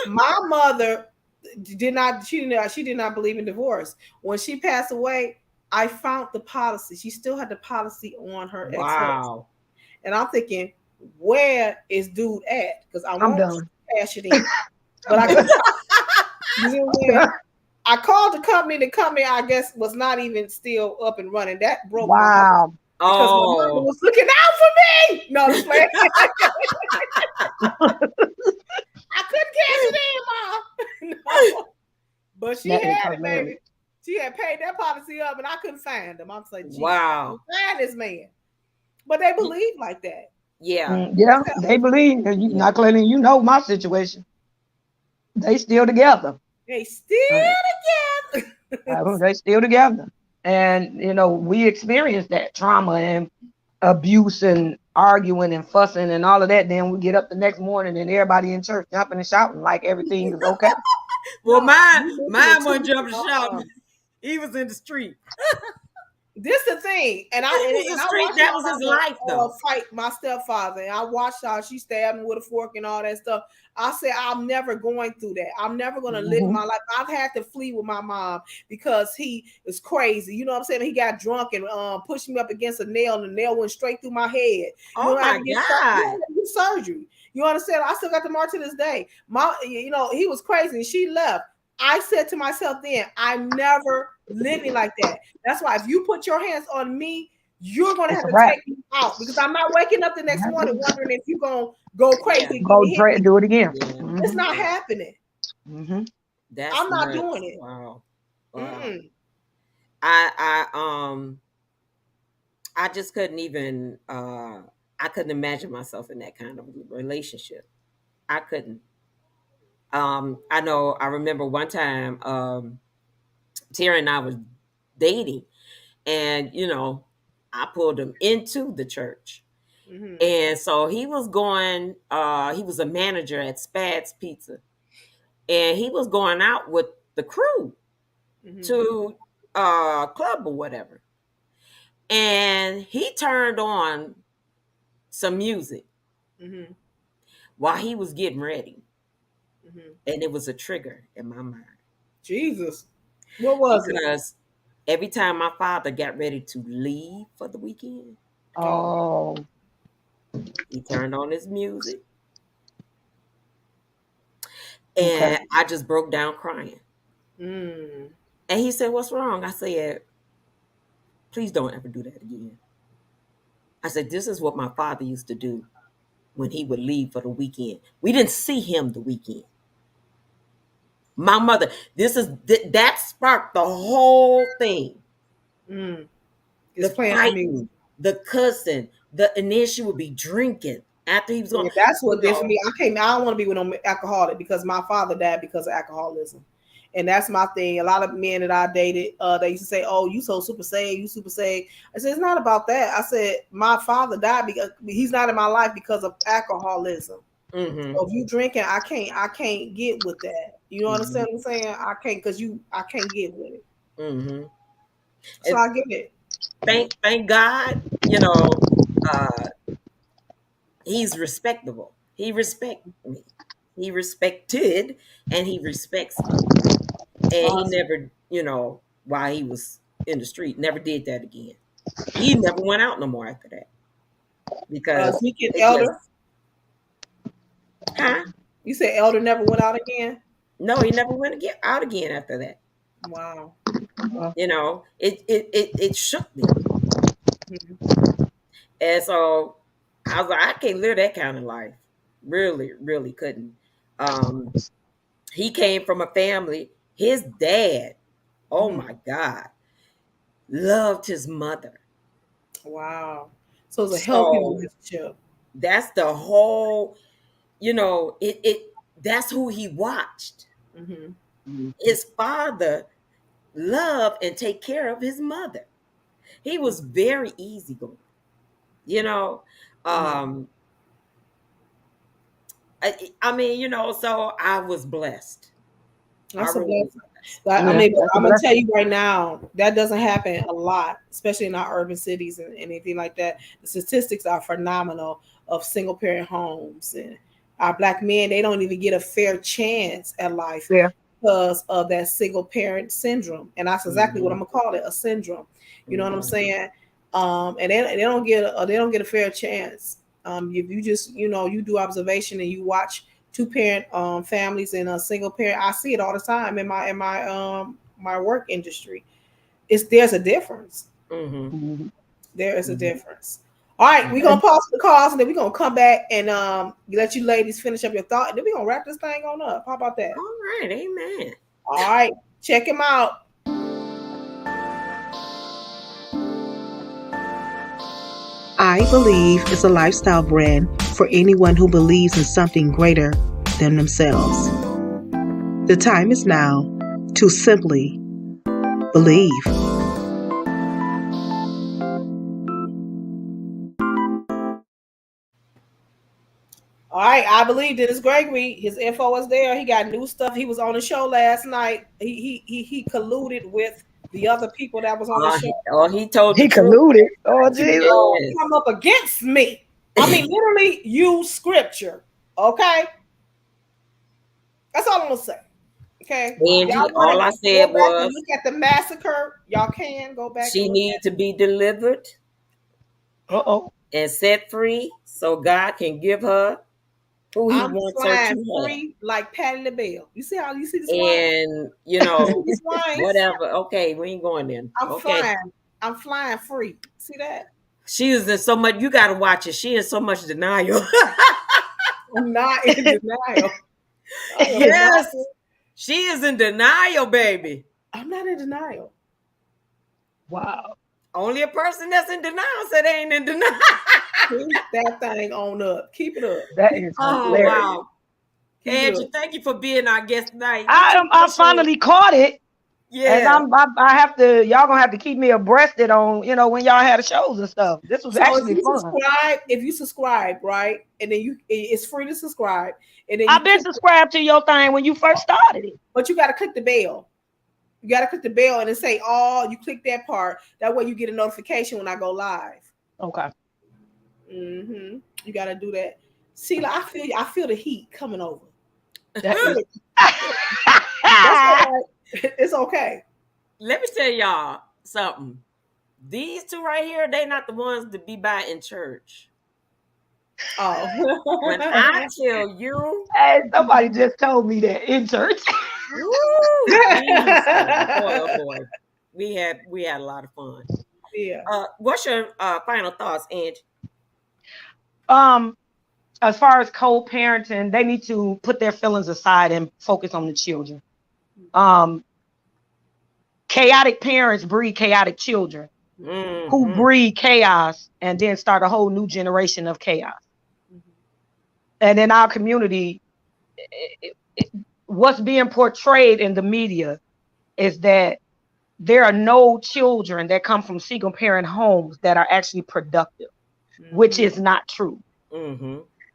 My mother did not believe in divorce. When she passed away, I found the policy. She still had the policy on her ex-husband. And I'm thinking, where is dude at? Because I want to cash it in. But I called the company. The company, I guess, was not even still up and running. That broke my heart. because my mama
Oh,
was looking out for me. No, I'm just playing. I couldn't cash it in, Mom. No. But she
That is
had it,
hilarious.
baby. She had paid that policy up, and I couldn't find them. I'm like, Jesus, I
wow.
couldn't find this man. But they believe like that.
Yeah.
Yeah, they believe. And you,
Yeah.
not clearly, you know my situation. They still together.
They still together.
They still together. And you know, we experienced that trauma and abuse and arguing and fussing and all of that. Then we get up the next morning and everybody in church jumping and shouting like everything is okay.
Well,
No,
mine
you
wasn't
listen
jumping
to-
shouting. He was in the street.
This the thing, and I
He was
and
the
I
street.
watched
That
my
was his
mama,
life, though.
fight my stepfather, and I watched how she stabbed him with a fork and all that stuff. I said, I'm never going through that. I'm never going to live my life. I've had to flee with my mom because he is crazy. You know what I'm saying? He got drunk and pushed me up against a nail, and the nail went straight through my head. You
Oh
know, I had
my
to get
God.
surgery. You understand? I still got the mark to this day. You know, he was crazy, and she left. I said to myself then, I'm never living like that. That's why if you put your hands on me, you're going to have to take me out, because I'm not waking up the next morning wondering if you're going to go crazy.
Go do it again.
Yeah.
It's not happening.
That's
I'm not
nuts.
doing it.
Wow.
Mm-mm.
I just couldn't even I couldn't imagine myself in that kind of relationship. I couldn't. I know I remember one time Terry and I was dating, and you know, I pulled him into the church. And so he was going, he was a manager at Spad's Pizza. And he was going out with the crew to club or whatever. And he turned on some music while he was getting ready. And it was a trigger in my mind.
Jesus. What was it?
Because every time my father got ready to leave for the weekend, he turned on his music. And I just broke down crying. And he said, "What's wrong?" I said, "Please don't ever do that again." I said, "This is what my father used to do when he would leave for the weekend. We didn't see him the weekend. My mother, that sparked the whole thing. The fighting, the cussing, and then she would be drinking after he was on.
That's what did for me. I don't want to be with no alcoholic, because my father died because of alcoholism. And that's my thing. A lot of men that I dated, they used to say, "Oh, you so super saved, you super saved." I said, "It's not about that." I said, my father died because he's not in my life because of alcoholism. So if you drinking, I can't get with that. You understand what I'm saying? I can't, because I can't get with it. So I get it.
Thank God, you know, he's respectable. He respects me. He respected, and he respects me. And he never, you know, while he was in the street, never did that again. He never went out no more after that. Because
he get Elder?
Huh?
You said Elder never went out again?
No, he never went out again after that.
Wow.
You know, it shook me. And so I was like, I can't live that kind of life. Really, really couldn't. He came from a family, his dad, oh my God, loved his mother.
Wow. So it's a healthy relationship.
That's the whole, you know, that's who he watched. His father loved and take care of his mother. He was very easygoing, you know. I mean, you know, so I was blessed.
That's a blessing. I mean, I'm gonna tell you right now, that doesn't happen a lot, especially in our urban cities and anything like that. The statistics are phenomenal of single parent homes, and our Black men, they don't even get a fair chance at life because of that single parent syndrome. And that's exactly what I'm gonna call it, a syndrome. You know what I'm saying? And they don't get a fair chance. If you just, you know, you do observation and you watch two-parent families and a single parent, I see it all the time in my work industry. There's a difference. There is a difference. All right, we're gonna pause the calls and then we're gonna come back and let you ladies finish up your thought, and then we're gonna wrap this thing on up. How about that?
All right, amen.
All right, check him out.
I Believe is a lifestyle brand for anyone who believes in something greater than themselves. The time is now to simply believe.
All right, I Believe Dennis Gregory. His info is there. He got new stuff. He was on the show last night. He colluded with the other people that was on the show.
He told
He
the truth.
colluded. Oh, Jesus.
Yes.
Come up against me. I mean, literally use scripture. Okay, that's all I'm gonna say. Okay,
Angie,
Y'all wanna
all I
go
said
back and
was
look at the massacre. Y'all can go back.
she
and look
needs to be delivered
Uh-oh.
and set free so God can give her who he
I'm
wants her to
flying
have.
free like Patty LaBelle. You see how you see the swine?
And you know,
The swines?
whatever. Okay, we ain't going in.
I'm
Okay.
flying. I'm flying free. See that?
She is in so much. You got to watch it. She in so much denial.
I'm not in denial.
Yes, she is in denial, baby.
I'm not in denial.
Wow.
Only a person that's in denial said they ain't in denial.
Keep that thing on up. Keep it up.
That is
Oh
hilarious.
wow,
Keep it
Angie,
up.
thank you for being our guest tonight.
I finally caught it. And
Yeah.
I have to, y'all gonna have to keep me abreast on, when y'all had the shows and stuff. This was
So
actually fun.
if you subscribe, right, and then it's free to subscribe, and then
I've been subscribed to your thing when you first started it.
but you got to click the bell. You got to click the bell and it say all. You click that part. That way you get a notification when I go live.
Okay.
Mm-hmm. You got to do that. Sheila, I feel the heat coming over.
That is-
That's all right. It's okay.
Let me tell y'all something. These two right here, they not the ones to be by in church.
Oh.
When I tell you,
Hey, somebody just told me that in church.
boy, we had a lot of fun.
Yeah.
What's your final thoughts, Angie?
As far as co-parenting, they need to put their feelings aside and focus on the children. Chaotic parents breed chaotic children who breed chaos and then start a whole new generation of chaos. And in our community, what's being portrayed in the media is that there are no children that come from single parent homes that are actually productive, which is not true.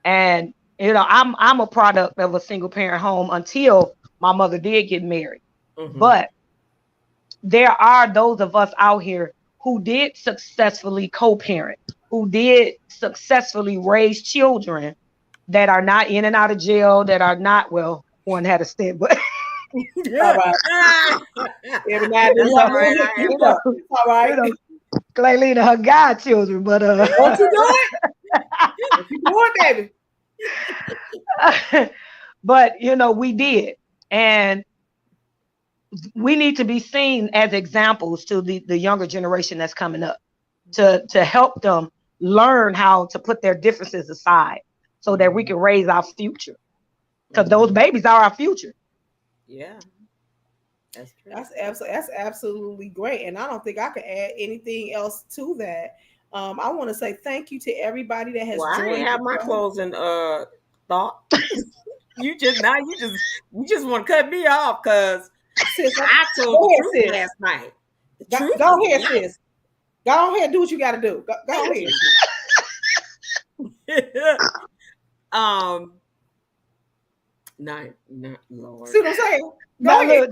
And I'm a product of a single parent home until my mother did get married. But there are those of us out here who did successfully co-parent, who did successfully raise children that are not in and out of jail, that are not, well, one had a stint, but
all right.
Claylina, her godchildren, but
Don't you do it? Don't you do it, baby.
But we did, and we need to be seen as examples to the younger generation that's coming up, to help them learn how to put their differences aside so that we can raise our future, because those babies are our future.
Yeah, that's true.
That's absolutely great, and I don't think I could add anything else to that. I want to say thank you to everybody that has joined.
I didn't have my closing thought. you just want to cut me off because I told the truth last night.
Go ahead, sis. Go ahead, do what you got to do. Go ahead.
Not Lord.
See what I'm saying? Go ahead.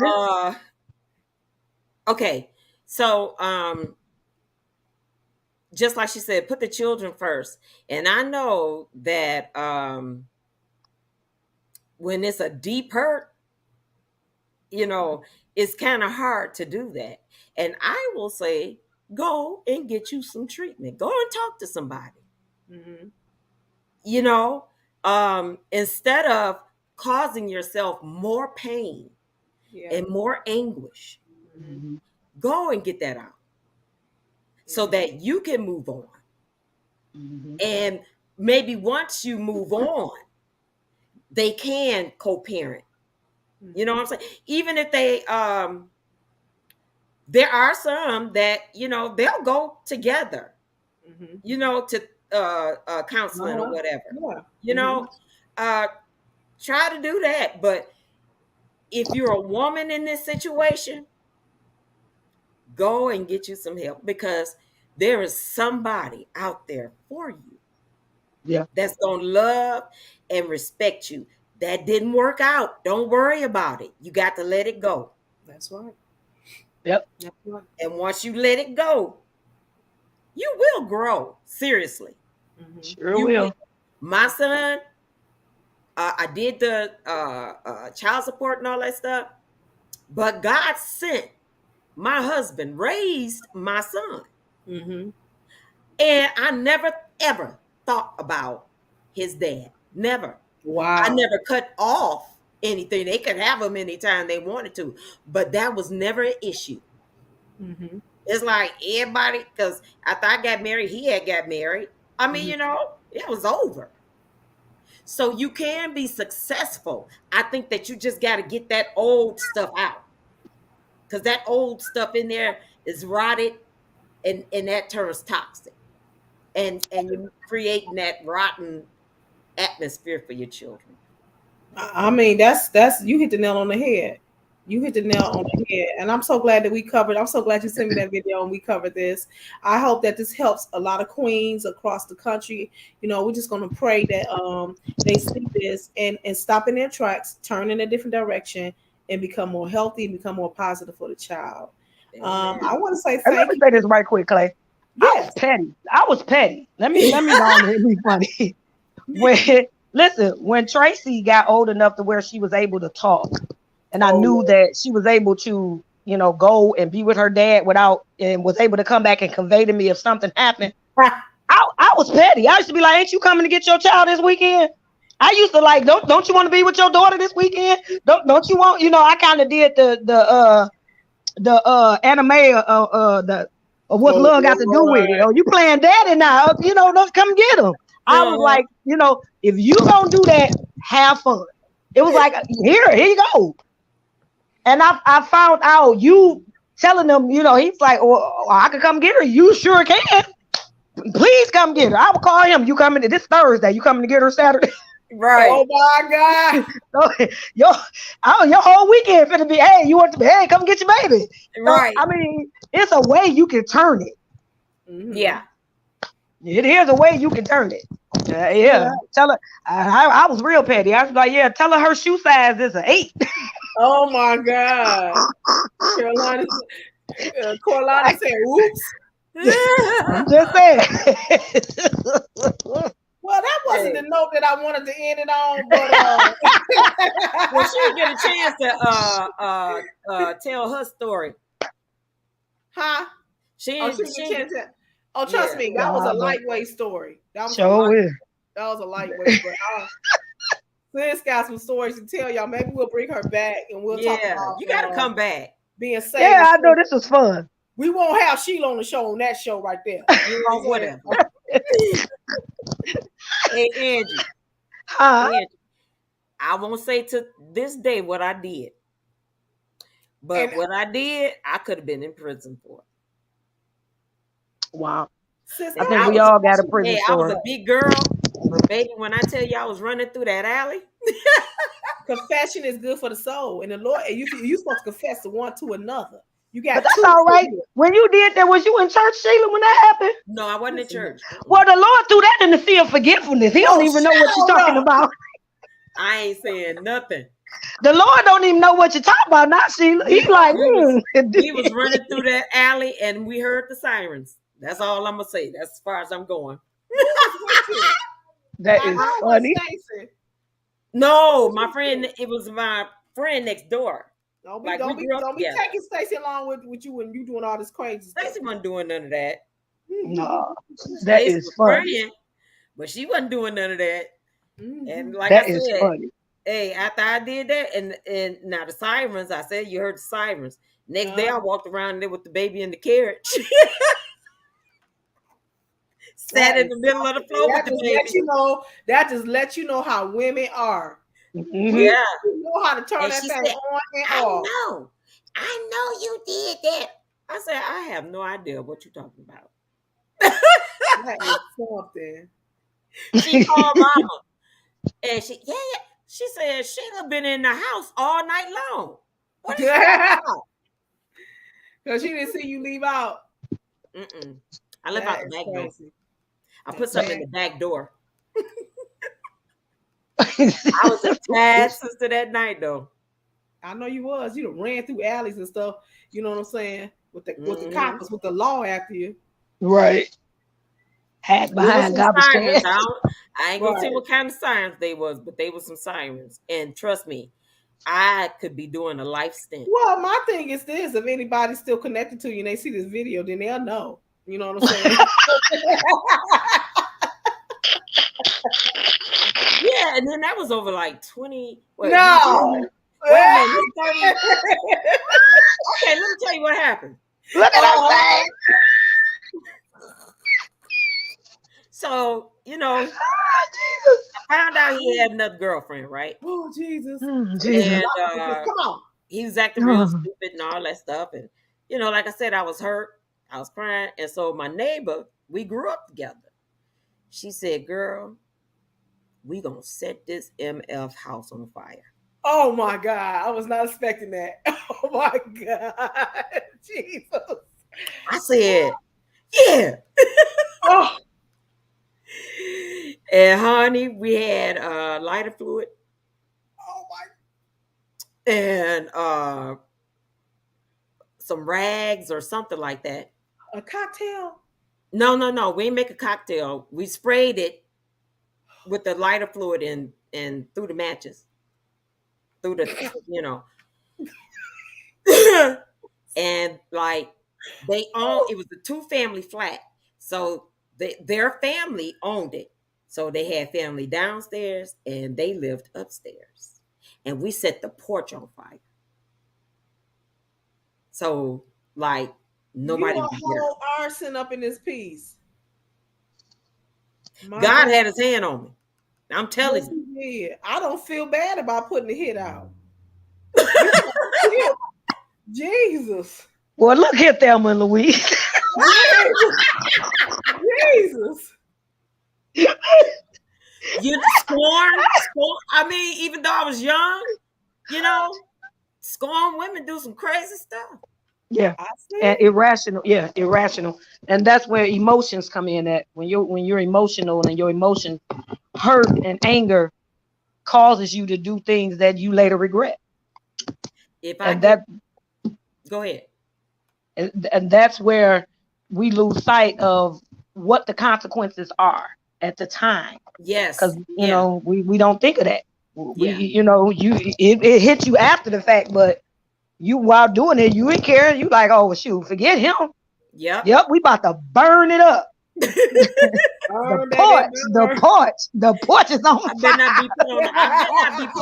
Okay, so just like she said, put the children first. And I know that when it's a deep hurt, it's kind of hard to do that. And I will say, go and get you some treatment. Go and talk to somebody. Instead of causing yourself more pain and more anguish, go and get that out. so that you can move on.
Mhm.
And maybe once you move on, they can co-parent. You know what I'm saying? Even if they there are some that, you know, they'll go together, you know, to counseling or whatever.
Yeah.
You know, try to do that. But if you're a woman in this situation, go and get you some help, because there is somebody out there for you.
Yeah.
That's gonna love and respect you. That didn't work out. Don't worry about it. You got to let it go.
That's right.
Yep.
That's right.
And once you let it go, you will grow. Seriously.
Sure
You
will.
My son, I did the child support and all that stuff, but God sent my husband, raised my son. And I never, ever thought about his dad. Never.
Wow.
I never cut off anything. They could have him anytime they wanted to, but that was never an issue. It's like everybody, because after I got married, he had got married. I mean, you know, it was over. So you can be successful. I think that you just got to get that old stuff out, because that old stuff in there is rotted, and that turns toxic, and you're creating that rotten atmosphere for your children.
I mean, that's you hit the nail on the head. You hit the nail on the head. And I'm so glad that we covered. I'm so glad you sent me that video and we covered this. I hope that this helps a lot of queens across the country. You know, we're just going to pray that they see this and stop in their tracks, turn in a different direction, and become more healthy and become more positive for the child. I want to say
And let me say this right quick, Clay.
Yes.
I was petty. Let me go on and be funny. When Tracy got old enough to where she was able to talk, and I knew that she was able to, you know, go and be with her dad and was able to come back and convey to me if something happened. I was petty. I used to be like, "Ain't you coming to get your child this weekend?" I used to like, "Don't you want to be with your daughter this weekend? Don't you want?" You know, I kind of did the anime the what's love got to do with it? Oh, you playing daddy now? You know, don't come get him. I was like, you know, if you don't do that, have fun. It was like, here you go. And I found out you telling them, you know, he's like, oh, I could come get her. You sure can. Please come get her. I will call him. You coming this Thursday? You coming to get her Saturday?
Right.
Oh my God.
So, your whole weekend finna be, hey, you want to be, hey, come get your baby.
Right.
So, I mean, it's a way you can turn it.
Yeah.
It is a way you can turn it. Yeah. Tell her. I was real petty. I was like, yeah, tell her shoe size is an 8.
Oh my God. Corlana said, oops.
I'm just saying.
Well, that wasn't the note that I wanted to end it on, but
well, she didn't get a chance to tell her story.
Huh?
She
trust me, that was a lightweight story. That was a lightweight, but Sis got some stories to tell y'all. Maybe we'll bring her back and we'll talk about
you gotta come back.
Being safe.
Yeah, I know this was fun.
We won't have Sheila on the show on that show right there.
You know, whatever. Hey, Angie.
Angie.
I won't say to this day what I did. But what I did, I could have been in prison for.
Wow.
Sis,
I think we all got a prison story.
I was a big girl. But baby, when I tell you I was running through that alley.
Confession is good for the soul. And the Lord, you supposed to confess to one to another. You got
but that's all right. When you did that, was you in church, Sheila, when that happened?
No, I wasn't in church.
Well, the Lord threw that in the sea of forgetfulness. He don't even know what you're talking about.
I ain't saying nothing.
The Lord don't even know what you're talking about, not Sheila. He's like,
he was running through that alley and we heard the sirens. That's all I'm gonna say. That's as far as I'm going.
That is funny.
No, my friend, it was my friend next door.
Don't be taking Stacey along with you when you doing all this crazy stuff.
Stacey wasn't doing none of that.
No, that is funny.
Praying, but she wasn't doing none of that. And like
that
I said,
funny.
Hey, after I did that, and now the sirens, I said you heard the sirens. Next day I walked around there with the baby in the carriage. Sat in the middle of the floor with
That
the
just
baby.
let you know. That just let you know how women are.
Mhm.
Yeah.
We know how to turn
And
that
she
thing
said,
on and off.
I know you did that. I said, I have no idea what you're talking about.
That is something.
She called mama. And she said Sheila been in the house all night long. What is she talking about?
Because she didn't see you leave out.
Mm-mm. I live
That
out the
is
back door.
crazy.
I put
That's
something in
bad.
the back door. I was a tad sister that night though.
I know you was. You done ran through alleys and stuff. You know what I'm saying? With the
Mhm.
coppers, with the law after you.
Right. Hat
There was
behind
some
garbage
sirens.
can.
I ain't gonna
Right.
tell you what kind of sirens they was, but they were some sirens. And trust me, I could be doing a life stint.
Well, my thing is this: if anybody's still connected to you and they see this video, then they'll know. You know what I'm saying?
Yeah, and then that was over like 20.
No.
Wait a minute, 30. Okay, let me tell you what happened.
Look at her face.
So, I found out he had another girlfriend, right?
Oh, Jesus.
Jesus.
And
Come on.
he was acting real stupid and all that stuff. And, like I said, I was hurt. I was crying. And so my neighbor, we grew up together. She said, girl, we gonna set this MF house on fire.
Oh my God. I was not expecting that. Oh my God. Jesus.
I said, yeah.
Oh.
And honey, we had lighter fluid.
Oh my.
And some rags or something like that.
A cocktail?
No. We didn't make a cocktail. We sprayed it with the lighter fluid and through the matches. Through the, and like it was a 2-family flat. So their family owned it. So they had family downstairs and they lived upstairs. And we set the porch on fire. So like nobody
You a
could get
whole arson up in this piece.
God had his hand on me. I'm telling you.
Yeah, I don't feel bad about putting the hit out. Jesus.
Well, look here, Thelma and Louise.
Jesus.
You scorn. I mean, even though I was young, scorn women do some crazy stuff.
Yeah, and irrational. Yeah, irrational, and that's where emotions come in. At when you're emotional and your emotion, hurt and anger, causes you to do things that you later regret.
Go ahead.
And that's where we lose sight of what the consequences are at the time.
Yes,
because we don't think of that.
Yeah.
It hits you after the fact, but you while doing it, you ain't caring. You like, oh shoot, forget him.
Yep.
We about to burn it up. The porch is on fire.
I better not be put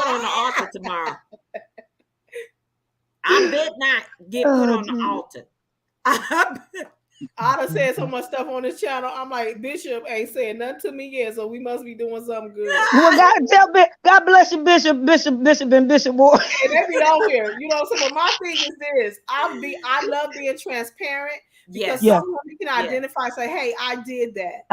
on the altar tomorrow. I bet not get put on the altar.
I done said so much stuff on this channel. I'm like, Bishop ain't saying nothing to me yet, so we must be doing something good.
Well, God bless you, Bishop Ward.
And they be on here. So my thing is this: I love being transparent because someone can identify, say, "Hey, I did that."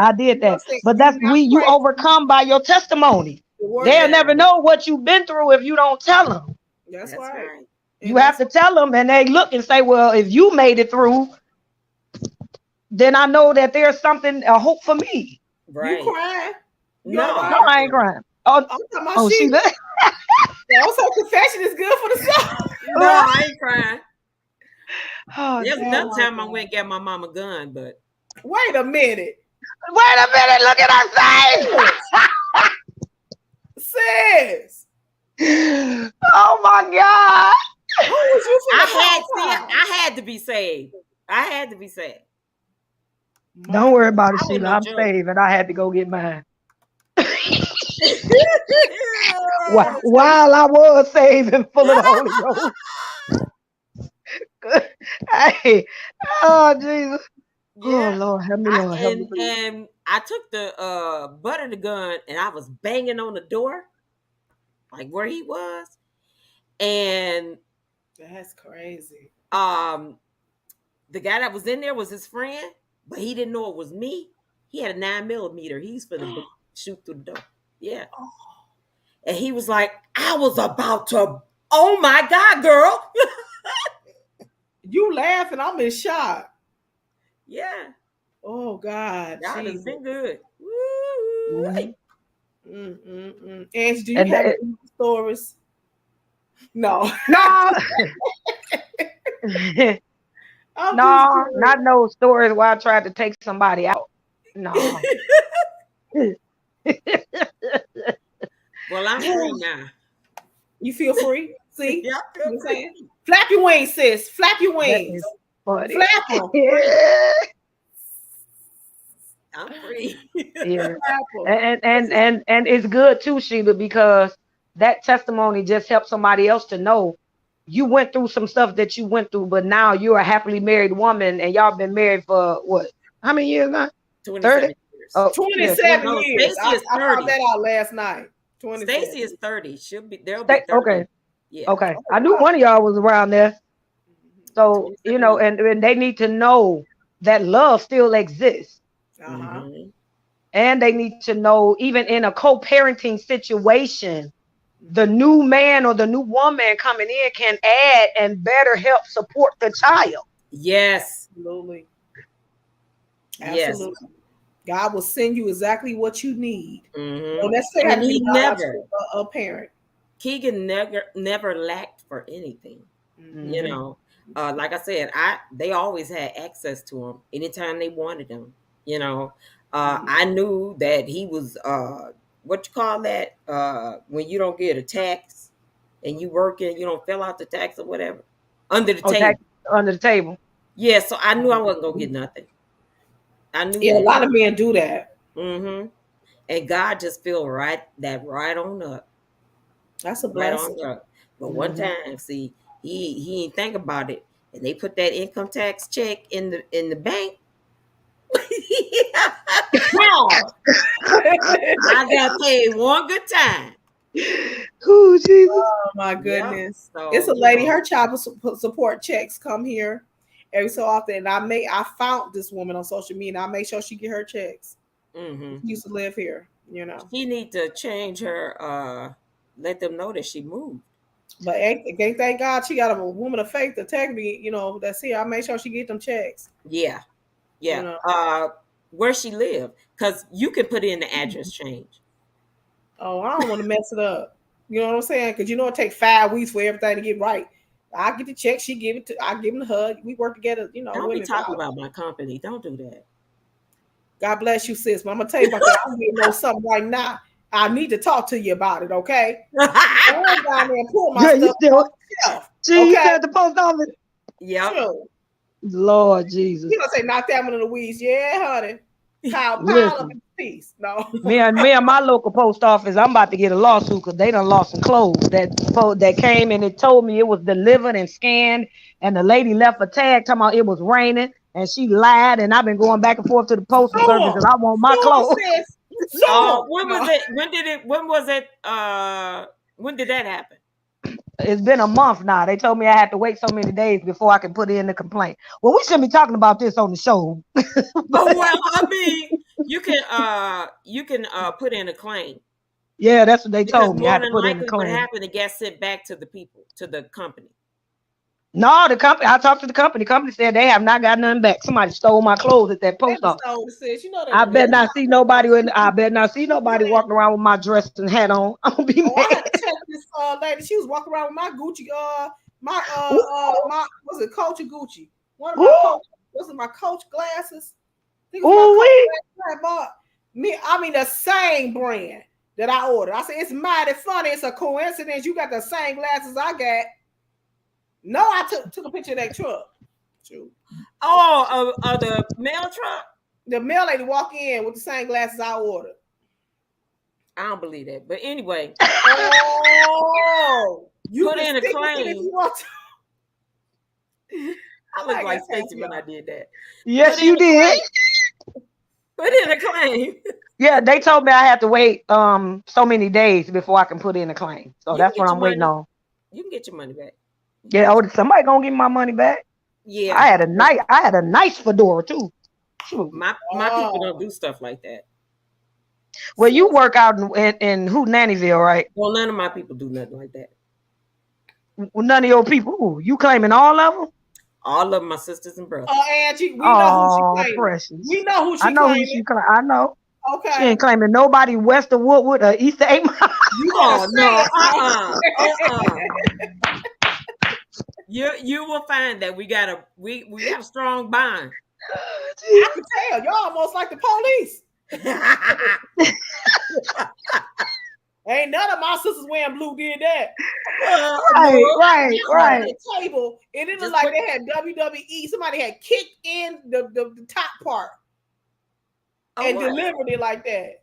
But that's you overcome by your testimony. They'll never know what you've been through if you don't tell them.
That's right.
You have to tell them, and they look and say, "Well, if you made it through, then I know that there's a hope for me."
Right?
You crying?
No,
I ain't crying.
She that. Also, confession is good for the soul.
No, I ain't crying. There's another time I went and got my mama a gun, but
wait a minute.
Look at her face.
Sis.
Oh my God.
Who was you for
I had to be saved.
Don't worry about it, Sheila. I'm saved and I had to go get mine. While I was saved and full of the Holy Ghost. Hey, oh Jesus.
Yeah.
Oh Lord, help me, Lord.
And I took the butt of the gun and I was banging on the door, like where he was, and
That's crazy.
the guy that was in there was his friend, but he didn't know it was me. He had a 9mm. He's finna shoot through the door. Yeah.
Oh.
And he was like, I was about to, oh my God, girl.
You laughing, I'm in shock.
Yeah.
Oh God.
God has
Jesus.
been good. Woo.
Angie, do you have any stories? No.
No. No, not no stories where I tried to take somebody out. No.
Well, I'm free now.
You feel free? See?
Yeah,
You know what I'm saying? Flap your wings, sis. Flap your wings.
Funny.
Flap them.
I'm free.
Yeah. And it's good too, Sheila, because that testimony just helps somebody else to know you went through some stuff that you went through, but now you're a happily married woman and y'all been married for what? How many years now?
27 years.
Oh,
27
no,
years.
Stacey is
I
30.
found that out last night.
Stacey is 30. She'll be there'll be 30.
Okay.
Yeah.
Okay. I knew one of y'all was around there. So, you know, and they need to know that love still exists.
Mm-hmm.
And they need to know, even in a co-parenting situation, the new man or the new woman coming in can add and better help support the child.
Yes.
Absolutely.
Yes.
Absolutely. God will send you exactly what you need.
Mm-hmm.
Don't necessarily have to be
never
a parent.
Keegan never lacked for anything.
Mm-hmm.
You know, like I said, they always had access to him anytime they wanted him. You know, I knew that he was what you call that when you don't get a tax and you working, you don't fill out the tax or whatever under the table.
Under the table.
Yeah, so I knew I wasn't gonna get nothing. I knew.
Yeah,
that.
a lot of men do that.
Mm-hmm. And God just filled right on up.
That's a blessing.
Right on up. But one time, see, he didn't think about it, and they put that income tax check in the bank. I got paid one good time.
Oh, Jesus.
Oh my goodness.
Yeah. So,
it's a lady, her child support checks come here every so often. And I found this woman on social media and I make sure she get her checks.
Mm-hmm.
She used to live here, you know.
She need to change her let them know that she moved.
But thank God she got a woman of faith to tag me, you know, that's here. I make sure she get them checks.
Yeah. Yeah.
You know?
Where she live, because you can put in the address change.
Oh, I don't want to mess it up. You know what I'm saying? Because you know it takes 5 weeks for everything to get right. I get the check, she give it to, I give him the hug. We work together, you know.
Don't be talking about my company. Don't do that.
God bless you, sis. But I'm gonna tell you about that. I'm getting on something right now. I need to talk to you about it, okay? I'm down there and pull my stuff off the shelf.
Gee, you at the post office?
Yeah.
Sure.
Lord Jesus.
You gonna say knock that one in the weeds? Yeah, honey. Pile up in peace. No.
Me and my local post office, I'm about to get a lawsuit because they done lost some clothes that came and it told me it was delivered and scanned, and the lady left a tag talking about it was raining, and she lied, and I've been going back and forth to the postal service and I want my clothes.
When did that happen?
It's been a month now. They told me I had to wait so many days before I could put in the complaint. Well, we shouldn't be talking about this on the show.
Well, I mean, you can put in a claim.
Yeah, that's what they told me.
More
I had
than
to put in
likely
the claim.
what happened, it got sent back to the people, to the company.
No, the company. I talked to the company. The company said they have not got nothing back. Somebody stole my clothes at that post office.
You know
I bet not see nobody walking around with my dress and hat on. I'm gonna be mad.
I had to check this lady. She was walking around with my Gucci, my was it Coach or Gucci? One of my Coach, was it my Coach glasses? I think it was my Coach glasses I mean the same brand that I ordered. I said it's mighty funny. It's a coincidence. You got the same glasses I got. No, I took a picture of that truck. True.
Oh, the mail truck?
The mail lady walked in with the same glasses I ordered.
I don't believe that. But anyway.
Oh, you
put in a claim. I look
I
like
guess
Stacey when I did that.
Yes, you did.
Put in a claim.
Yeah, they told me I have to wait so many days before I can put in a claim. So
You
that's
can
what
get
I'm
your
waiting
money.
on.
You can get your money back.
Yeah, somebody gonna give me my money back.
Yeah.
I had a nice fedora too. Shoot.
My people don't do stuff like that.
Well, you work out in Hootenannyville, right?
Well, none of my people do nothing like that.
Well, none of your people. Ooh, you claiming all of them?
All of my sisters and brothers.
Oh, Angie, we know who she claiming.
Precious.
We know who she
I know
claiming.
who she claiming. I know.
Okay.
She ain't claiming nobody west of Woodwood or east of 8 Mile.
You gotta
You will find that we have a strong bond.
I can tell y'all almost like the police. Ain't none of my sisters wearing blue did that.
Right.
The table, and it looked like they had WWE. Somebody had kicked in the top part and delivered it like that.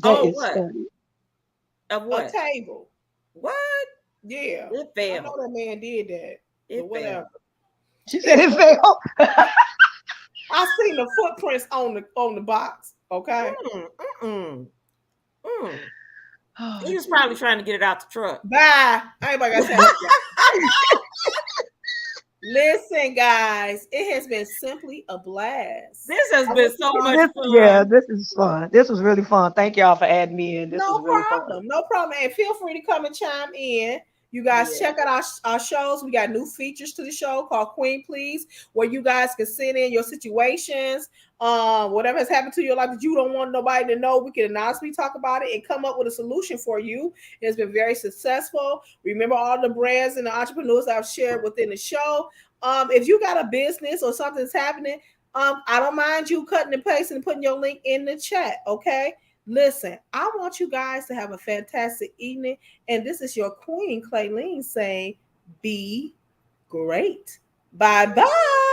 What? Of what?
A table.
What?
Yeah.
It failed.
I know that man did that.
It
whatever.
She said it failed.
I seen the footprints on the box. Okay.
He was probably trying to get it out the truck.
Bye. Everybody got time. Listen, guys, it has been simply a blast.
This has been so much fun.
Yeah, this is fun. This was really fun. Thank y'all for adding me in. This was really fun.
No problem. And feel free to come and chime in. You guys check out our shows. We got new features to the show called Queen Please, where you guys can send in your situations, whatever has happened to your life that you don't want nobody to know. We can anonymously talk about it and come up with a solution for you. It's been very successful. Remember all the brands and the entrepreneurs that I've shared within the show. If you got a business or something's happening, I don't mind you cutting and pasting and putting your link in the chat. Okay. Listen, I want you guys to have a fantastic evening. And this is your Queen Clayleen saying, be great. Bye-bye.